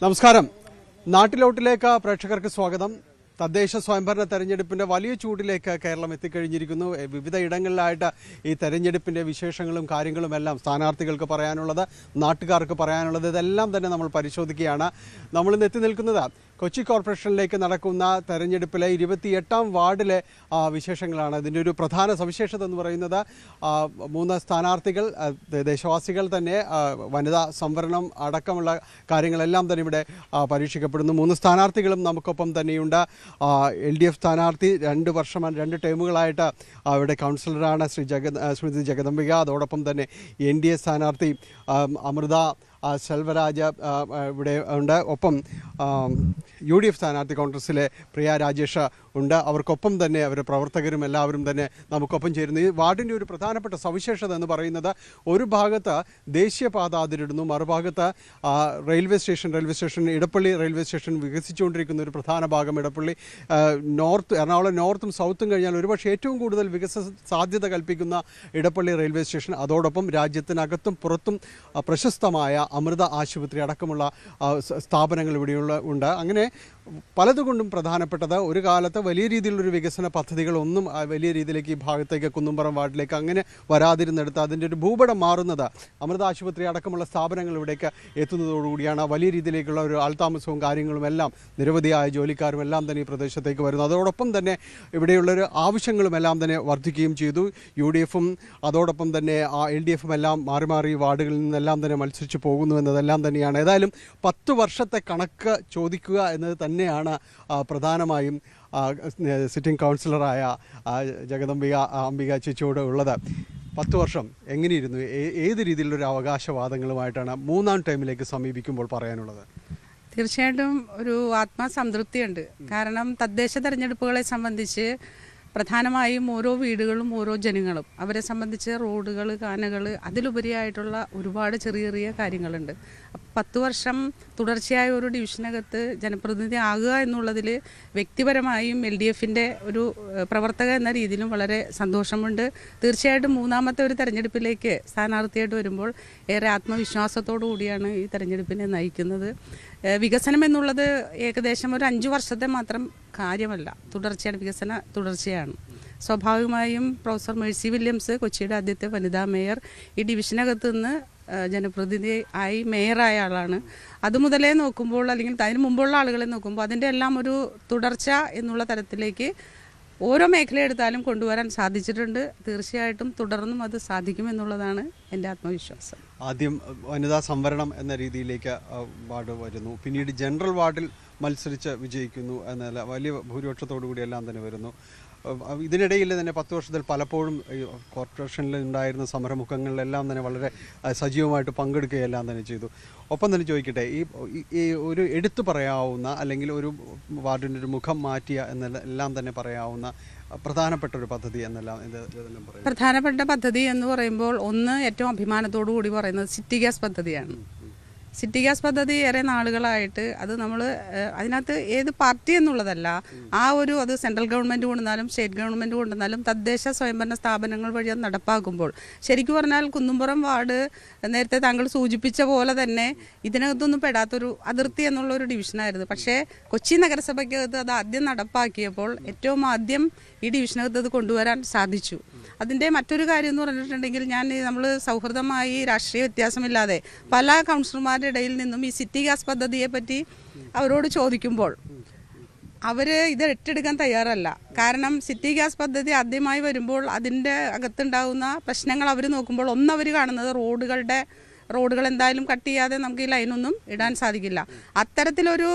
നമസ്കാരം. നാട്ടിലോട്ടിലേക്ക് പ്രേക്ഷകർക്ക് സ്വാഗതം. തദ്ദേശ സ്വയംഭരണ തെരഞ്ഞെടുപ്പിന്റെ വലിയ ചൂടിലേക്ക് കേരളം എത്തിക്കഴിഞ്ഞിരിക്കുന്നു. വിവിധ ഇടങ്ങളിലായിട്ട് ഈ തെരഞ്ഞെടുപ്പിന്റെ വിശേഷങ്ങളും കാര്യങ്ങളും എല്ലാം സ്ഥാനാർത്ഥികൾക്ക് പറയാനുള്ളത്, നാട്ടുകാർക്ക് പറയാനുള്ളത്, ഇതെല്ലാം തന്നെ നമ്മൾ പരിശോധിക്കുകയാണ്. നമ്മളിന്ന് എത്തി നിൽക്കുന്നത് കൊച്ചി കോർപ്പറേഷനിലേക്ക് നടക്കുന്ന തെരഞ്ഞെടുപ്പിലെ 28ാം വാർഡിലെ വിശേഷങ്ങളാണ്. ഇതിൻ്റെ ഒരു പ്രധാന സവിശേഷത എന്ന് പറയുന്നത് 3 സ്ഥാനാർത്ഥികൾ ദേശവാസികൾ തന്നെ വനിതാ സംവരണം അടക്കമുള്ള കാര്യങ്ങളെല്ലാം തന്നെ ഇവിടെ പരീക്ഷിക്കപ്പെടുന്നു. 3 സ്ഥാനാർത്ഥികളും നമുക്കൊപ്പം തന്നെയുണ്ട്. LDF സ്ഥാനാർത്ഥി 2 വർഷം 2 ടേമുകളായിട്ട് ഇവിടെ കൗൺസിലറാണ് ശ്രീമതി ജഗദംബിക. അതോടൊപ്പം തന്നെ NDA സ്ഥാനാർത്ഥി അമൃത സെൽവരാജ് ഇവിടെ ഉണ്ട്. ഒപ്പം UDF സ്ഥാനാർത്ഥി കോൺഗ്രസിലെ പ്രിയ രാജേഷ് ഉണ്ട്. അവർക്കൊപ്പം തന്നെ അവരുടെ പ്രവർത്തകരും എല്ലാവരും തന്നെ നമുക്കൊപ്പം ചേരുന്നു. ഈ വാർഡിൻ്റെ ഒരു പ്രധാനപ്പെട്ട സവിശേഷത എന്ന് പറയുന്നത് ഒരു ഭാഗത്ത് ദേശീയപാത അതിരിടുന്നു, മറുഭാഗത്ത് railway station Edappally railway station വികസിച്ചുകൊണ്ടിരിക്കുന്ന ഒരു പ്രധാന ഭാഗം ഇടപ്പള്ളി എറണാകുളം നോർത്തും സൗത്തും കഴിഞ്ഞാൽ ഒരുപക്ഷെ ഏറ്റവും കൂടുതൽ വികസന സാധ്യത കൽപ്പിക്കുന്ന ഇടപ്പള്ളി റെയിൽവേ സ്റ്റേഷൻ. അതോടൊപ്പം രാജ്യത്തിനകത്തും പുറത്തും പ്രശസ്തമായ അമൃത ആശുപത്രി അടക്കമുള്ള സ്ഥാപനങ്ങൾ ഇവിടെയുള്ള ഉണ്ട്. അങ്ങനെ പലതുകൊണ്ടും പ്രധാനപ്പെട്ടത് ഒരു കാലത്ത് വലിയ രീതിയിലുള്ളൊരു വികസന പദ്ധതികളൊന്നും വലിയ രീതിയിലേക്ക് ഈ ഭാഗത്തേക്ക് കുന്നുംപുറം വാർഡിലേക്ക് അങ്ങനെ വരാതിരുന്നെടുത്ത് അതിൻ്റെ ഒരു ഭൂപടം മാറുന്നത് അമൃത ആശുപത്രി അടക്കമുള്ള സ്ഥാപനങ്ങൾ ഇവിടേക്ക് എത്തുന്നതോടുകൂടിയാണ്. വലിയ രീതിയിലേക്കുള്ള ഒരു ആൾതാമസവും കാര്യങ്ങളും എല്ലാം നിരവധിയായ ജോലിക്കാരും എല്ലാം തന്നെ ഈ പ്രദേശത്തേക്ക് വരുന്നു. അതോടൊപ്പം തന്നെ ഇവിടെയുള്ളൊരു ആവശ്യങ്ങളും എല്ലാം തന്നെ വർദ്ധിക്കുകയും ചെയ്തു. UDFും അതോടൊപ്പം തന്നെ LDFും എല്ലാം മാറി മാറി വാർഡുകളിൽ നിന്നെല്ലാം തന്നെ മത്സരിച്ച് പോകുന്നു എന്നതെല്ലാം തന്നെയാണ്. ഏതായാലും 10 വർഷത്തെ കണക്ക് ചോദിക്കുക എന്നത് തന്നെയാണ് പ്രധാനമായും സിറ്റിംഗ് കൗൺസിലറായ അംബിക ചേച്ചിയോട് ഉള്ളത്. 10 വർഷം എങ്ങനെയിരുന്നു? ഏത് രീതിയിലുള്ളൊരു അവകാശവാദങ്ങളുമായിട്ടാണ് 3ാം ടൈമിലേക്ക് സമീപിക്കുമ്പോൾ പറയാനുള്ളത്? തീർച്ചയായിട്ടും ഒരു ആത്മസംതൃപ്തിയുണ്ട്. കാരണം തദ്ദേശ തെരഞ്ഞെടുപ്പുകളെ സംബന്ധിച്ച് പ്രധാനമായും ഓരോ വീടുകളും ഓരോ ജനങ്ങളും അവരെ സംബന്ധിച്ച് റോഡുകൾ, കാനകൾ, അതിലുപരിയായിട്ടുള്ള ഒരുപാട് ചെറിയ ചെറിയ കാര്യങ്ങളുണ്ട്. 10 വർഷം തുടർച്ചയായ ഒരു ഡിവിഷനകത്ത് ജനപ്രതിനിധി ആകുക എന്നുള്ളതിൽ വ്യക്തിപരമായും LDFിൻ്റെ ഒരു പ്രവർത്തക എന്ന രീതിയിലും വളരെ സന്തോഷമുണ്ട്. തീർച്ചയായിട്ടും 3ാമത്തെ ഒരു തെരഞ്ഞെടുപ്പിലേക്ക് സ്ഥാനാർത്ഥിയായിട്ട് വരുമ്പോൾ ഏറെ ആത്മവിശ്വാസത്തോടു കൂടിയാണ് ഈ തെരഞ്ഞെടുപ്പിനെ നയിക്കുന്നത്. വികസനം എന്നുള്ളത് ഏകദേശം ഒരു 5 വർഷത്തെ മാത്രം കാര്യമല്ല, തുടർച്ചയാണ്. വികസന തുടർച്ചയാണ്. സ്വാഭാവികമായും പ്രൊഫസർ മേഴ്സി വില്യംസ്, കൊച്ചിയുടെ ആദ്യത്തെ വനിതാ മേയർ, ഈ ഡിവിഷനകത്ത് നിന്ന് ജനപ്രതിനിധി ആയി മേയറായ ആളാണ്. അതുമുതലേ നോക്കുമ്പോൾ, അല്ലെങ്കിൽ അതിന് മുമ്പുള്ള ആളുകളെ നോക്കുമ്പോൾ അതിൻ്റെ എല്ലാം ഒരു തുടർച്ച എന്നുള്ള തരത്തിലേക്ക് ഓരോ മേഖലയെടുത്താലും കൊണ്ടുവരാൻ സാധിച്ചിട്ടുണ്ട്. തീർച്ചയായിട്ടും തുടർന്നും അത് സാധിക്കുമെന്നുള്ളതാണ് എൻ്റെ ആത്മവിശ്വാസം. ആദ്യം വനിതാ സംവരണം എന്ന രീതിയിലേക്ക് വാർഡ് വരുന്നു, പിന്നീട് ജനറൽ വാർഡിൽ മത്സരിച്ച് വിജയിക്കുന്നു എന്നല്ല വലിയ ഭൂരിപക്ഷത്തോടു കൂടി എല്ലാം തന്നെ വരുന്നു. ഇതിനിടയിൽ തന്നെ 10 വർഷത്തിൽ പലപ്പോഴും കോർപ്പറേഷനിൽ ഉണ്ടായിരുന്ന സമരമുഖങ്ങളിലെല്ലാം തന്നെ വളരെ സജീവമായിട്ട് പങ്കെടുക്കുകയെല്ലാം തന്നെ ചെയ്തു. ഒപ്പം തന്നെ ചോദിക്കട്ടെ, ഈ ഒരു എടുത്തു പറയാവുന്ന അല്ലെങ്കിൽ ഒരു വാർഡിൻ്റെ ഒരു മുഖം മാറ്റിയ എന്നെല്ലാം തന്നെ പറയാവുന്ന പ്രധാനപ്പെട്ട ഒരു പദ്ധതി എന്നെല്ലാം ഇതെല്ലാം പറയും. പ്രധാനപ്പെട്ട പദ്ധതി എന്ന് പറയുമ്പോൾ ഒന്ന് ഏറ്റവും അഭിമാനത്തോടു കൂടി പറയുന്നത് സിറ്റി ഗ്യാസ് പദ്ധതിയാണ്. സിറ്റി ഗ്യാസ് പദ്ധതി ഏറെ നാളുകളായിട്ട് അത് നമ്മൾ അതിനകത്ത് ഏത് പാർട്ടി എന്നുള്ളതല്ല, അത് സെൻട്രൽ ഗവൺമെൻറ് കൊണ്ടുവന്നാലും സ്റ്റേറ്റ് ഗവൺമെൻറ് കൊണ്ടുവന്നാലും തദ്ദേശ സ്വയംഭരണ സ്ഥാപനങ്ങൾ വഴി അത് നടപ്പാക്കുമ്പോൾ ശരിക്കും പറഞ്ഞാൽ കുന്നുംപുറം വാർഡ് നേരത്തെ താങ്കൾ സൂചിപ്പിച്ച പോലെ തന്നെ ഇതിനകത്തൊന്നും പെടാത്തൊരു അതിർത്തി എന്നുള്ളൊരു ഡിവിഷനായിരുന്നു. പക്ഷേ കൊച്ചി നഗരസഭയ്ക്കകത്ത് അത് ആദ്യം നടപ്പാക്കിയപ്പോൾ ഏറ്റവും ആദ്യം ഈ ഡിവിഷനകത്ത് അത് കൊണ്ടുവരാൻ സാധിച്ചു. അതിൻ്റെ മറ്റൊരു കാര്യം എന്ന് പറഞ്ഞിട്ടുണ്ടെങ്കിൽ നമ്മൾ സൗഹൃദമായി രാഷ്ട്രീയ വ്യത്യാസമില്ലാതെ പല കൗൺസിലർമാരുടെ ഇടയിൽ നിന്നും ഈ സിറ്റി ഗ്യാസ് പദ്ധതിയെ പറ്റി അവരോട് ചോദിക്കുമ്പോൾ അവർ ഇത് ഏറ്റെടുക്കാൻ തയ്യാറല്ല. കാരണം സിറ്റി ഗ്യാസ് പദ്ധതി ആദ്യമായി വരുമ്പോൾ അതിൻ്റെ അകത്തുണ്ടാകുന്ന പ്രശ്നങ്ങൾ അവർ നോക്കുമ്പോൾ അവർ കാണുന്നത് റോഡുകൾ എന്തായാലും കട്ട് ചെയ്യാതെ നമുക്ക് ഈ ലൈനൊന്നും ഇടാൻ സാധിക്കില്ല. അത്തരത്തിലൊരു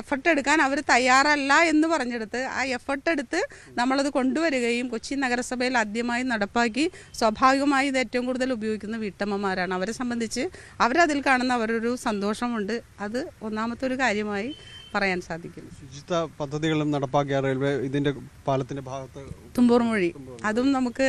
എഫർട്ട് എടുക്കാൻ അവർ തയ്യാറല്ല എന്ന് പറഞ്ഞെടുത്ത് ആ എഫർട്ട് എടുത്ത് നമ്മളത് കൊണ്ടുവരികയും കൊച്ചി നഗരസഭയിൽ ആദ്യമായി നടപ്പാക്കി. സ്വാഭാവികമായി ഇത് ഏറ്റവും കൂടുതൽ ഉപയോഗിക്കുന്ന വീട്ടമ്മമാരാണ്. അവരെ സംബന്ധിച്ച് അവരതിൽ കാണുന്ന അവരൊരു സന്തോഷമുണ്ട്. അത് ഒന്നാമത്തെ ഒരു കാര്യമായി പറയാൻ സാധിക്കും. ശുചിത്വ പദ്ധതികളും നടപ്പാക്കിയ റെയിൽവേ ഇതിന്റെ പാലത്തിന്റെ ഭാഗത്ത് തുമ്പൂർ മൊഴി അതും നമുക്ക്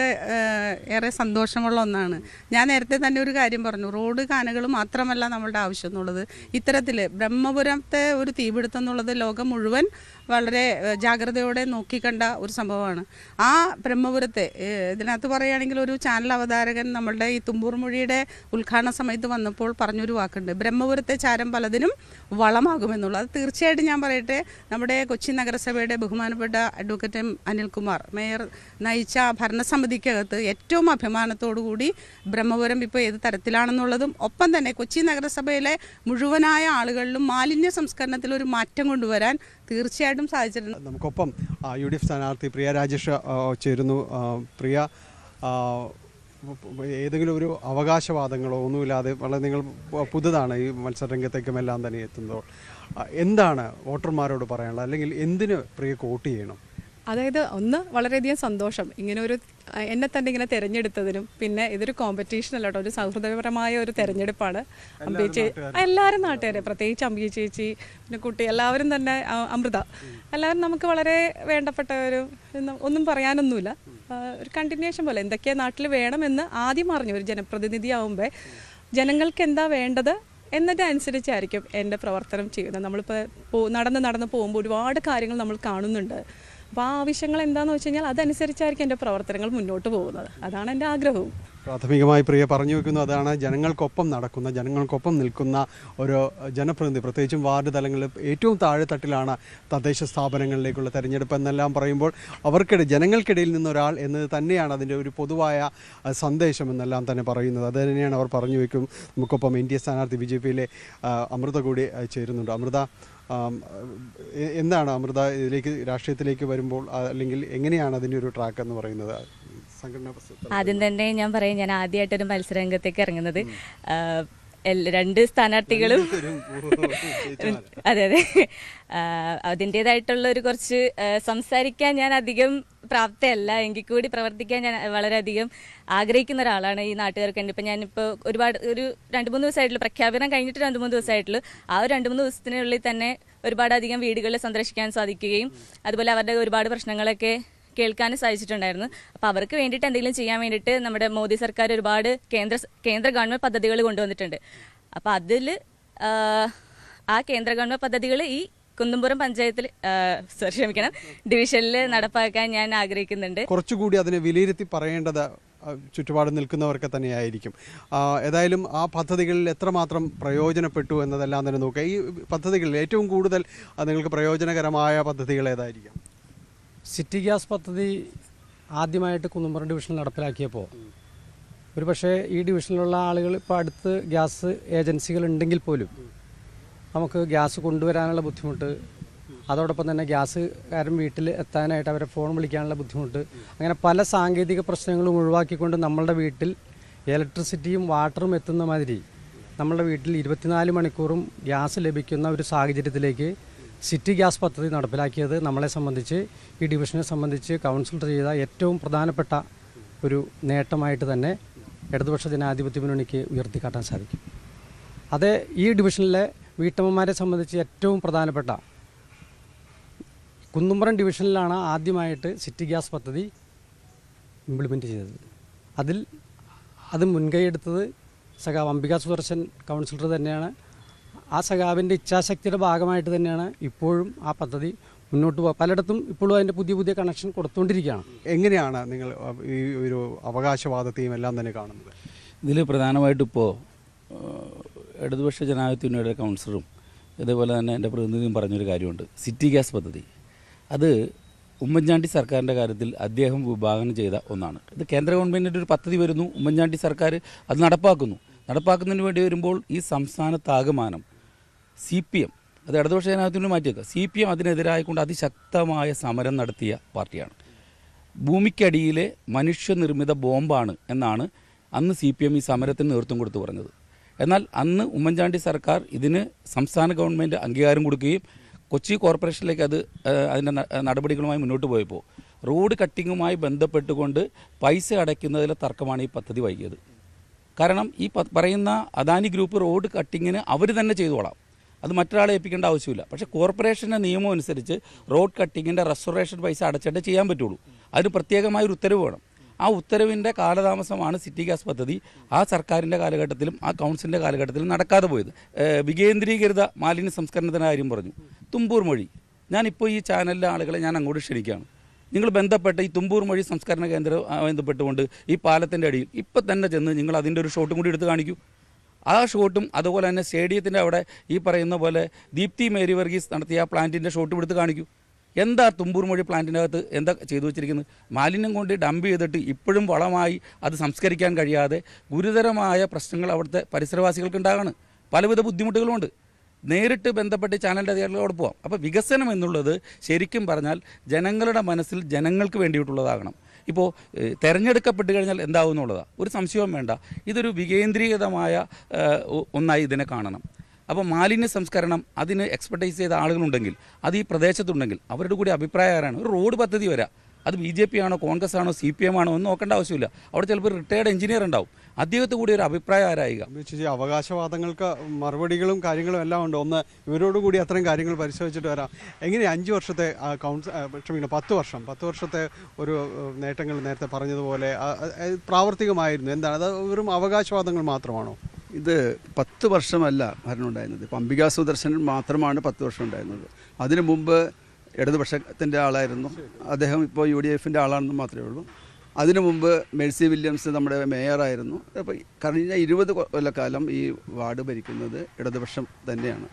ഏറെ സന്തോഷമുള്ള ഒന്നാണ്. ഞാൻ നേരത്തെ തന്നെ ഒരു കാര്യം പറഞ്ഞു, റോഡ് കാനകൾ മാത്രമല്ല നമ്മളുടെ ആവശ്യം എന്നുള്ളത്. ഇത്തരത്തിൽ ബ്രഹ്മപുരത്തെ ഒരു തീപിടുത്തം എന്നുള്ളത് ലോകം മുഴുവൻ വളരെ ജാഗ്രതയോടെ നോക്കിക്കണ്ട ഒരു സംഭവമാണ്. ആ ബ്രഹ്മപുരത്തെ ഇതിനകത്ത് പറയുകയാണെങ്കിൽ ഒരു ചാനൽ അവതാരകൻ നമ്മളുടെ ഈ തുമ്പൂർ മൊഴിയുടെ ഉദ്ഘാടന സമയത്ത് വന്നപ്പോൾ പറഞ്ഞൊരു വാക്കുണ്ട്, ബ്രഹ്മപുരത്തെ ചാരം പലതിനും വളമാകുമെന്നുള്ളത്. അത് തീർച്ചയായിട്ടും ഞാൻ പറയട്ടെ, നമ്മുടെ കൊച്ചി നഗരസഭയുടെ ബഹുമാനപ്പെട്ട അഡ്വക്കേറ്റ് അനിൽകുമാർ മേയർ നയിച്ച ഭരണസമിതിക്കകത്ത് ഏറ്റവും അഭിമാനത്തോടു കൂടി ബ്രഹ്മപുരം ഇപ്പോൾ ഏത് തരത്തിലാണെന്നുള്ളതും ഒപ്പം തന്നെ കൊച്ചി നഗരസഭയിലെ മുഴുവനായ ആളുകളിലും മാലിന്യ സംസ്കരണത്തിൽ ഒരു മാറ്റം കൊണ്ടുവരാൻ തീർച്ചയായിട്ടും സാധിച്ചിട്ടുണ്ട്. നമുക്കൊപ്പം UDF സ്ഥാനാർത്ഥി പ്രിയ രാജേഷ് ചേരുന്നു. പ്രിയ, ഏതെങ്കിലും ഒരു അവകാശവാദങ്ങളോ ഒന്നുമില്ലാതെ വളരെ നിങ്ങൾ പുതുതാണ് ഈ മത്സരരംഗത്തേക്കും എല്ലാം തന്നെ എത്തുമ്പോൾ എന്താണ് വോട്ടർമാരോട് പറയാനുള്ളത്, അല്ലെങ്കിൽ എന്തിന് പ്രിയക്ക് വോട്ട് ചെയ്യണം? അതായത് ഒന്ന് വളരെയധികം സന്തോഷം ഇങ്ങനെ ഒരു എന്നെ തന്നെ ഇങ്ങനെ തിരഞ്ഞെടുത്തതിനും. പിന്നെ ഇതൊരു കോമ്പറ്റീഷൻ അല്ല കേട്ടോ, ഒരു സൗഹൃദപരമായ ഒരു തെരഞ്ഞെടുപ്പാണ്. എല്ലാവരും നാട്ടുകാരെ, പ്രത്യേകിച്ച് അമ്പിയ ചേച്ചി, പിന്നെ കുട്ടി, എല്ലാവരും തന്നെ, അമൃത, എല്ലാവരും നമുക്ക് വളരെ വേണ്ടപ്പെട്ട ഒരു, ഒന്നും പറയാനൊന്നുമില്ല, ഒരു കണ്ടിന്യൂഷൻ പോലെ എന്തൊക്കെയാ നാട്ടിൽ വേണമെന്ന് ആദ്യം അറിഞ്ഞു. ഒരു ജനപ്രതിനിധി ആവുമ്പോൾ ജനങ്ങൾക്ക് എന്താ വേണ്ടത് എന്നതനുസരിച്ചായിരിക്കും എൻ്റെ പ്രവർത്തനം ചെയ്യുന്നത്. നമ്മളിപ്പോൾ നടന്ന് പോകുമ്പോൾ ഒരുപാട് കാര്യങ്ങൾ നമ്മൾ കാണുന്നുണ്ട്. അപ്പോൾ ആ ആവശ്യങ്ങൾ എന്താണെന്ന് വെച്ച് കഴിഞ്ഞാൽ അതനുസരിച്ചായിരിക്കും എൻ്റെ പ്രവർത്തനങ്ങൾ മുന്നോട്ട് പോകുന്നത്. അതാണ് എൻ്റെ ആഗ്രഹവും. പ്രാഥമികമായി പ്രിയ പറഞ്ഞു വെക്കുന്നു, അതാണ് ജനങ്ങൾക്കൊപ്പം നടക്കുന്ന, ജനങ്ങൾക്കൊപ്പം നിൽക്കുന്ന ഒരു ജനപ്രതിനിധി. പ്രത്യേകിച്ചും വാർഡ് തലങ്ങളിൽ ഏറ്റവും താഴെത്തട്ടിലാണ് തദ്ദേശ സ്ഥാപനങ്ങളിലേക്കുള്ള തെരഞ്ഞെടുപ്പ് എന്നെല്ലാം പറയുമ്പോൾ ജനങ്ങൾക്കിടയിൽ നിന്നൊരാൾ എന്നത് തന്നെയാണ് അതിൻ്റെ ഒരു പൊതുവായ സന്ദേശം എന്നെല്ലാം തന്നെ പറയുന്നത്. അത് തന്നെയാണ് അവർ പറഞ്ഞു വെക്കും. നമുക്കൊപ്പം NDA സ്ഥാനാർത്ഥി BJPയിലെ അമൃത കൂടി ചേരുന്നുണ്ട്. അമൃത, എന്താണ് അമൃത ഇതിലേക്ക് രാഷ്ട്രീയത്തിലേക്ക് വരുമ്പോൾ, അല്ലെങ്കിൽ എങ്ങനെയാണ് അതിൻ്റെ ഒരു ട്രാക്ക് എന്ന് പറയുന്നത്? ആദ്യം തന്നെ ഞാൻ പറയും, ഞാൻ ആദ്യമായിട്ടൊരു മത്സരരംഗത്തേക്ക് ഇറങ്ങുന്നത്. രണ്ട് സ്ഥാനാർത്ഥികളും അതെ അതിൻ്റെതായിട്ടുള്ള ഒരു കുറച്ച് സംസാരിക്കാൻ ഞാൻ അധികം പ്രാപ്തയല്ല, എങ്കിൽ കൂടി പ്രവർത്തിക്കാൻ ഞാൻ വളരെയധികം ആഗ്രഹിക്കുന്ന ഒരാളാണ് ഈ നാട്ടുകാർക്ക് വേണ്ടി. ഇപ്പം ഞാനിപ്പോൾ ഒരു 2-3 ദിവസമായിട്ടുള്ള പ്രഖ്യാപനം കഴിഞ്ഞിട്ട് 2-3 ദിവസമായിട്ടുള്ളൂ. ആ ഒരു 2-3 ദിവസത്തിനുള്ളിൽ തന്നെ ഒരുപാടധികം വീടുകളിൽ സന്ദർശിക്കാൻ സാധിക്കുകയും അതുപോലെ അവരുടെ ഒരുപാട് പ്രശ്നങ്ങളൊക്കെ കേൾക്കാനും സാധിച്ചിട്ടുണ്ടായിരുന്നു. അപ്പോൾ അവർക്ക് വേണ്ടിയിട്ട് എന്തെങ്കിലും ചെയ്യാൻ വേണ്ടിയിട്ട് നമ്മുടെ മോദി സർക്കാർ ഒരുപാട് കേന്ദ്ര ഗവൺമെൻറ് പദ്ധതികൾ കൊണ്ടുവന്നിട്ടുണ്ട്. അപ്പോൾ അതിൽ ആ കേന്ദ്ര ഗവൺമെൻറ് പദ്ധതികൾ ഈ കുന്നുംപുറം പഞ്ചായത്തിൽ ഡിവിഷനിൽ നടപ്പാക്കാൻ ഞാൻ ആഗ്രഹിക്കുന്നുണ്ട്. കുറച്ചുകൂടി അതിനെ വിലയിരുത്തി പറയേണ്ടത് ചുറ്റുപാട് നിൽക്കുന്നവർക്ക് തന്നെയായിരിക്കും. ഏതായാലും ആ പദ്ധതികളിൽ എത്രമാത്രം പ്രയോജനപ്പെട്ടു എന്നതെല്ലാം തന്നെ നോക്കുക. ഈ പദ്ധതികളിൽ ഏറ്റവും കൂടുതൽ നിങ്ങൾക്ക് പ്രയോജനകരമായ പദ്ധതികൾ ഏതായിരിക്കും? സിറ്റി ഗ്യാസ് പദ്ധതി ആദ്യമായിട്ട് കുന്നുംപുറം ഡിവിഷനിൽ നടപ്പിലാക്കിയപ്പോൾ ഒരു പക്ഷേ ഈ ഡിവിഷനിലുള്ള ആളുകൾ ഇപ്പോൾ അടുത്ത് ഗ്യാസ് ഏജൻസികൾ ഉണ്ടെങ്കിൽ പോലും നമുക്ക് ഗ്യാസ് കൊണ്ടുവരാനുള്ള ബുദ്ധിമുട്ട്, അതോടൊപ്പം തന്നെ ഗ്യാസുകാരൻ വീട്ടിൽ എത്താനായിട്ട് അവരെ ഫോൺ വിളിക്കാനുള്ള ബുദ്ധിമുട്ട്, അങ്ങനെ പല സാങ്കേതിക പ്രശ്നങ്ങളും ഒഴിവാക്കിക്കൊണ്ട് നമ്മളുടെ വീട്ടിൽ ഇലക്ട്രിസിറ്റിയും വാട്ടറും എത്തുന്ന മാതിരി നമ്മളുടെ വീട്ടിൽ 24 മണിക്കൂറും ഗ്യാസ് ലഭിക്കുന്ന ഒരു സാഹചര്യത്തിലേക്ക് സിറ്റി ഗ്യാസ് പദ്ധതി നടപ്പിലാക്കിയത് നമ്മളെ സംബന്ധിച്ച്, ഈ ഡിവിഷനെ സംബന്ധിച്ച് കൗൺസിലർ ചെയ്ത ഏറ്റവും പ്രധാനപ്പെട്ട ഒരു നേട്ടമായിട്ട് തന്നെ ഇടതുപക്ഷ ജനാധിപത്യ മുന്നണിക്ക് ഉയർത്തിക്കാട്ടാൻ സാധിക്കും. അത് ഈ ഡിവിഷനിലെ വീട്ടമ്മമാരെ സംബന്ധിച്ച് ഏറ്റവും പ്രധാനപ്പെട്ട കുന്നുംപുറം ഡിവിഷനിലാണ് ആദ്യമായിട്ട് സിറ്റി ഗ്യാസ് പദ്ധതി ഇംപ്ലിമെൻറ്റ് ചെയ്തത്. അത് മുൻകൈയെടുത്തത് സഖാവ് അംബിക സുദർശൻ കൗൺസിലർ തന്നെയാണ്. ആ സഖാവിൻ്റെ ഇച്ഛാശക്തിയുടെ ഭാഗമായിട്ട് തന്നെയാണ് ഇപ്പോഴും ആ പദ്ധതി മുന്നോട്ട് പോകുക. പലയിടത്തും ഇപ്പോഴും അതിൻ്റെ പുതിയ കണക്ഷൻ കൊടുത്തുകൊണ്ടിരിക്കുകയാണ്. എങ്ങനെയാണ് നിങ്ങൾ ഈ ഒരു അവകാശവാദത്തെയും എല്ലാം തന്നെ കാണുന്നത്? ഇതിൽ പ്രധാനമായിട്ടും ഇപ്പോൾ ഇടതുപക്ഷ ജനാധിപത്യ മുന്നണിയുടെ കൗൺസിലറും ഇതേപോലെ തന്നെ എൻ്റെ പ്രതിനിധിയും പറഞ്ഞൊരു കാര്യമുണ്ട്. സിറ്റി ഗ്യാസ് പദ്ധതി അത് ഉമ്മൻചാണ്ടി സർക്കാരിൻ്റെ കാര്യത്തിൽ അദ്ദേഹം വിഭാവനം ചെയ്ത ഒന്നാണ്. ഇത് കേന്ദ്ര ഗവൺമെൻറ്റിൻ്റെ ഒരു പദ്ധതി വരുന്നു, ഉമ്മൻചാണ്ടി സർക്കാർ അത് നടപ്പാക്കുന്നതിന് വേണ്ടി വരുമ്പോൾ ഈ സംസ്ഥാനത്താകമാനം CPM, അത് ഇടതുപക്ഷ ജനാധിപത്യത്തിന് മാറ്റിയേക്കുക, CPM അതിനെതിരായിക്കൊണ്ട് അതിശക്തമായ സമരം നടത്തിയ പാർട്ടിയാണ്. ഭൂമിക്കടിയിലെ മനുഷ്യനിർമ്മിത ബോംബാണ് എന്നാണ് അന്ന് CPM ഈ സമരത്തിന് നേതൃത്വം കൊടുത്തു പറഞ്ഞത്. എന്നാൽ അന്ന് ഉമ്മൻചാണ്ടി സർക്കാർ ഇതിന് സംസ്ഥാന ഗവൺമെൻറ് അംഗീകാരം കൊടുക്കുകയും കൊച്ചി കോർപ്പറേഷനിലേക്ക് അതിൻ്റെ നടപടികളുമായി മുന്നോട്ട് പോയപ്പോൾ റോഡ് കട്ടിങ്ങുമായി ബന്ധപ്പെട്ടുകൊണ്ട് പൈസ അടയ്ക്കുന്നതിലെ തർക്കമാണ് ഈ പദ്ധതി വൈകിയത്. കാരണം ഈ പറയുന്ന അദാനി ഗ്രൂപ്പ് റോഡ് കട്ടിങ്ങിന് അവർ തന്നെ ചെയ്തോളാം, അത് മറ്റൊരാളെ ഏൽപ്പിക്കേണ്ട ആവശ്യമില്ല. പക്ഷേ കോർപ്പറേഷൻ്റെ നിയമം അനുസരിച്ച് റോഡ് കട്ടിങ്ങിൻ്റെ റെസ്റ്റോറേഷൻ പൈസ അടച്ചിട്ട് ചെയ്യാൻ പറ്റുള്ളൂ. അതിന് പ്രത്യേകമായൊരു ഉത്തരവ് വേണം. ആ ഉത്തരവിൻ്റെ കാലതാമസമാണ് സിറ്റി ഗ്യാസ് പദ്ധതി ആ സർക്കാരിൻ്റെ കാലഘട്ടത്തിലും ആ കൗൺസിലിൻ്റെ കാലഘട്ടത്തിലും നടക്കാതെ പോയത്. വികേന്ദ്രീകൃത മാലിന്യ സംസ്കരണത്തിൻ്റെ കാര്യം പറഞ്ഞു. തുമ്പൂർ മൊഴി, ഞാനിപ്പോൾ ഈ ചാനലിലെ ആളുകളെ ഞാൻ അങ്ങോട്ട് ക്ഷണിക്കുകയാണ്. നിങ്ങൾ ബന്ധപ്പെട്ട് ഈ തുമ്പൂർ മൊഴി സംസ്കരണ കേന്ദ്രം ബന്ധപ്പെട്ടുകൊണ്ട് ഈ പാലത്തിൻ്റെ അടിയിൽ ഇപ്പം തന്നെ ചെന്ന് നിങ്ങൾ അതിൻ്റെ ഒരു ഷോട്ടും കൂടി എടുത്ത് കാണിക്കൂ. ആ ഷോട്ടും അതുപോലെ തന്നെ സ്റ്റേഡിയത്തിൻ്റെ അവിടെ ഈ പറയുന്ന പോലെ ദീപ്തി മേരി വർഗീസ് നടത്തിയ ആ പ്ലാന്റിൻ്റെ ഷോട്ടും എടുത്ത് കാണിക്കൂ. എന്താ തുമ്പൂർ മൊഴി പ്ലാന്റിൻ്റെ അകത്ത് എന്താ ചെയ്തു വെച്ചിരിക്കുന്നത്? മാലിന്യം കൊണ്ട് ഡംപ് ചെയ്തിട്ട് ഇപ്പോഴും വളമായി അത് സംസ്കരിക്കാൻ കഴിയാതെ ഗുരുതരമായ പ്രശ്നങ്ങൾ അവിടുത്തെ പരിസരവാസികൾക്ക് ഉണ്ടാകാണ്. പലവിധ ബുദ്ധിമുട്ടുകളുമുണ്ട്. നേരിട്ട് ബന്ധപ്പെട്ട് ചാനലിൻ്റെ അധികാരികളോട് പോകാം. അപ്പോൾ വികസനം എന്നുള്ളത് ശരിക്കും പറഞ്ഞാൽ ജനങ്ങളുടെ മനസ്സിൽ ജനങ്ങൾക്ക് വേണ്ടിയിട്ടുള്ളതാകണം. ഇപ്പോൾ തിരഞ്ഞെടുക്കപ്പെട്ട് കഴിഞ്ഞാൽ എന്താവും എന്നുള്ളതാണ് ഒരു സംശയവും വേണ്ട. ഇതൊരു വികേന്ദ്രീകൃതമായ ഒന്നായി ഇതിനെ കാണണം. അപ്പോൾ മാലിന്യ സംസ്കരണം അതിന് എക്സ്പെർട്ടൈസ് ചെയ്ത ആളുകളുണ്ടെങ്കിൽ അത് ഈ പ്രദേശത്തുണ്ടെങ്കിൽ അവരുടെ കൂടി അഭിപ്രായം ആരാണ്? ഒരു റോഡ് പദ്ധതി വരാം, അത് BJP ആണോ കോൺഗ്രസ് ആണോ CPM ആണോ എന്ന് നോക്കേണ്ട ആവശ്യമില്ല. അവിടെ ചിലപ്പോൾ റിട്ടയർഡ് എഞ്ചിനീയർ ഉണ്ടാവും, അദ്ദേഹത്തെ കൂടി ഒരു അഭിപ്രായം ആരായിക. അവകാശവാദങ്ങൾക്ക് മറുപടികളും കാര്യങ്ങളും എല്ലാം ഉണ്ട്. ഒന്ന് ഇവരോട് കൂടി അത്രയും കാര്യങ്ങൾ പരിശോധിച്ചിട്ട് വരാം. എങ്ങനെ 5 വർഷത്തെ 10 വർഷത്തെ ഒരു നേട്ടങ്ങൾ നേരത്തെ പറഞ്ഞതുപോലെ പ്രാവർത്തികമായിരുന്നു? എന്താണ് അത്? വെറും അവകാശവാദങ്ങൾ മാത്രമാണോ? ഇത് 10 വർഷമല്ല ഭരണം ഉണ്ടായിരുന്നത്. ഇപ്പം അംബികാ സുദർശനൻ മാത്രമാണ് 10 വർഷം ഉണ്ടായിരുന്നത്. അതിനു മുമ്പ് ഇടതുപക്ഷത്തിൻ്റെ ആളായിരുന്നു അദ്ദേഹം. ഇപ്പോൾ UDFൻ്റെ ആളാണെന്ന് മാത്രമേ ഉള്ളൂ. അതിനു മുമ്പ് മേഴ്സി വില്യംസ് നമ്മുടെ മേയറായിരുന്നു. അപ്പോൾ കഴിഞ്ഞ 20 കൊല്ലക്കാലം ഈ വാർഡ് ഭരിക്കുന്നത് ഇടതുപക്ഷം തന്നെയാണ്.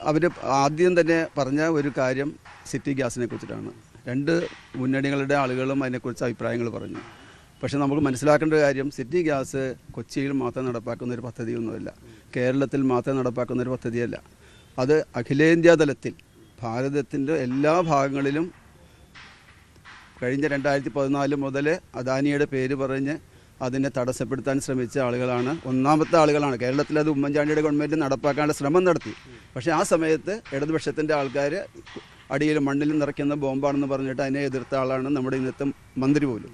അവർ ആദ്യം തന്നെ പറഞ്ഞ ഒരു കാര്യം സിറ്റി ഗ്യാസിനെ കുറിച്ചിട്ടാണ്. 2 മുന്നണികളുടെ ആളുകളും അതിനെക്കുറിച്ച് അഭിപ്രായങ്ങൾ പറഞ്ഞു. പക്ഷെ നമുക്ക് മനസ്സിലാക്കേണ്ട കാര്യം സിറ്റി ഗ്യാസ് കൊച്ചിയിൽ മാത്രം നടപ്പാക്കുന്ന ഒരു പദ്ധതിയൊന്നുമല്ല, കേരളത്തിൽ മാത്രം നടപ്പാക്കുന്ന ഒരു പദ്ധതിയല്ല. അത് അഖിലേന്ത്യാ തലത്തിൽ ഭാരതത്തിൻ്റെ എല്ലാ ഭാഗങ്ങളിലും കഴിഞ്ഞ 2014 മുതൽ അദാനിയുടെ പേര് പറഞ്ഞ് അതിനെ തടസ്സപ്പെടുത്താൻ ശ്രമിച്ച ആളുകളാണ്, ഒന്നാമത്തെ ആളുകളാണ്. കേരളത്തിൽ അത് ഉമ്മൻചാണ്ടിയുടെ ഗവൺമെൻറ് നടപ്പാക്കാനുള്ള ശ്രമം നടത്തി. പക്ഷേ ആ സമയത്ത് ഇടതുപക്ഷത്തിൻ്റെ ആൾക്കാർ അടിയിൽ മണ്ണിൽ നിറയ്ക്കുന്ന ബോംബാണെന്ന് പറഞ്ഞിട്ട് അതിനെ എതിർത്ത ആളാണ് നമ്മുടെ ഇന്നത്തെ മന്ത്രി പോലും.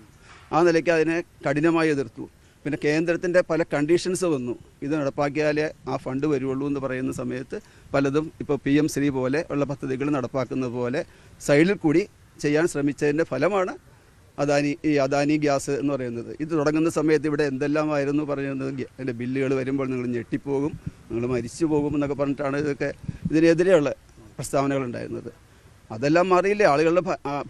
ആ നിലയ്ക്ക് അതിനെ കഠിനമായി എതിർത്തു. പിന്നെ കേന്ദ്രത്തിൻ്റെ പല കണ്ടീഷൻസ് വന്നു, ഇത് നടപ്പാക്കിയാലേ ആ ഫണ്ട് വരുള്ളൂ എന്ന് പറയുന്ന സമയത്ത് പലതും ഇപ്പോൾ PM ശ്രീ പോലെ ഉള്ള പദ്ധതികൾ നടപ്പാക്കുന്നത് പോലെ സൈഡിൽ കൂടി ചെയ്യാൻ ശ്രമിച്ചതിൻ്റെ ഫലമാണ് അദാനി ഗ്യാസ് എന്ന് പറയുന്നത്. ഇത് തുടങ്ങുന്ന സമയത്ത് ഇവിടെ എന്തെല്ലാമായിരുന്നു പറയുന്നത്? അതിൻ്റെ ബില്ലുകൾ വരുമ്പോൾ നിങ്ങൾ ഞെട്ടിപ്പോകും, നിങ്ങൾ മരിച്ചു പോകും എന്നൊക്കെ പറഞ്ഞിട്ടാണ് ഇതിനെതിരെയുള്ള പ്രസ്താവനകളുണ്ടായിരുന്നത്. അതെല്ലാം മാറിയില്ലേ? ആളുകളുടെ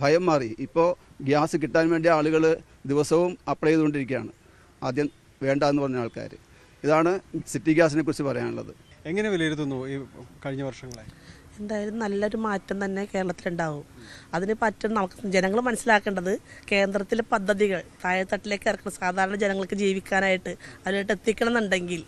ഭയം മാറി. ഇപ്പോൾ ഗ്യാസ് കിട്ടാൻ വേണ്ടി ആളുകൾ ദിവസവും അപ്ലൈ ചെയ്തുകൊണ്ടിരിക്കുകയാണ്. ആദ്യം വേണ്ട എന്ന് പറഞ്ഞ ആൾക്കാർ. ഇതാണ് സിറ്റി ഗ്യാസിനെ കുറിച്ച് പറയാനുള്ളത്. എങ്ങനെ വിലയിരുത്തുന്നു ഈ കഴിഞ്ഞ വർഷങ്ങളെ? എന്തായാലും നല്ലൊരു മാറ്റം തന്നെ കേരളത്തിലുണ്ടാവും. അതിന് പറ്റും. നമുക്ക് ജനങ്ങൾ മനസ്സിലാക്കേണ്ടത് കേന്ദ്രത്തിലെ പദ്ധതികൾ താഴെത്തട്ടിലേക്ക് ഇറക്കണം. സാധാരണ ജനങ്ങൾക്ക് ജീവിക്കാനായിട്ട് അതിലോട്ട് എത്തിക്കണം എന്നുണ്ടെങ്കിൽ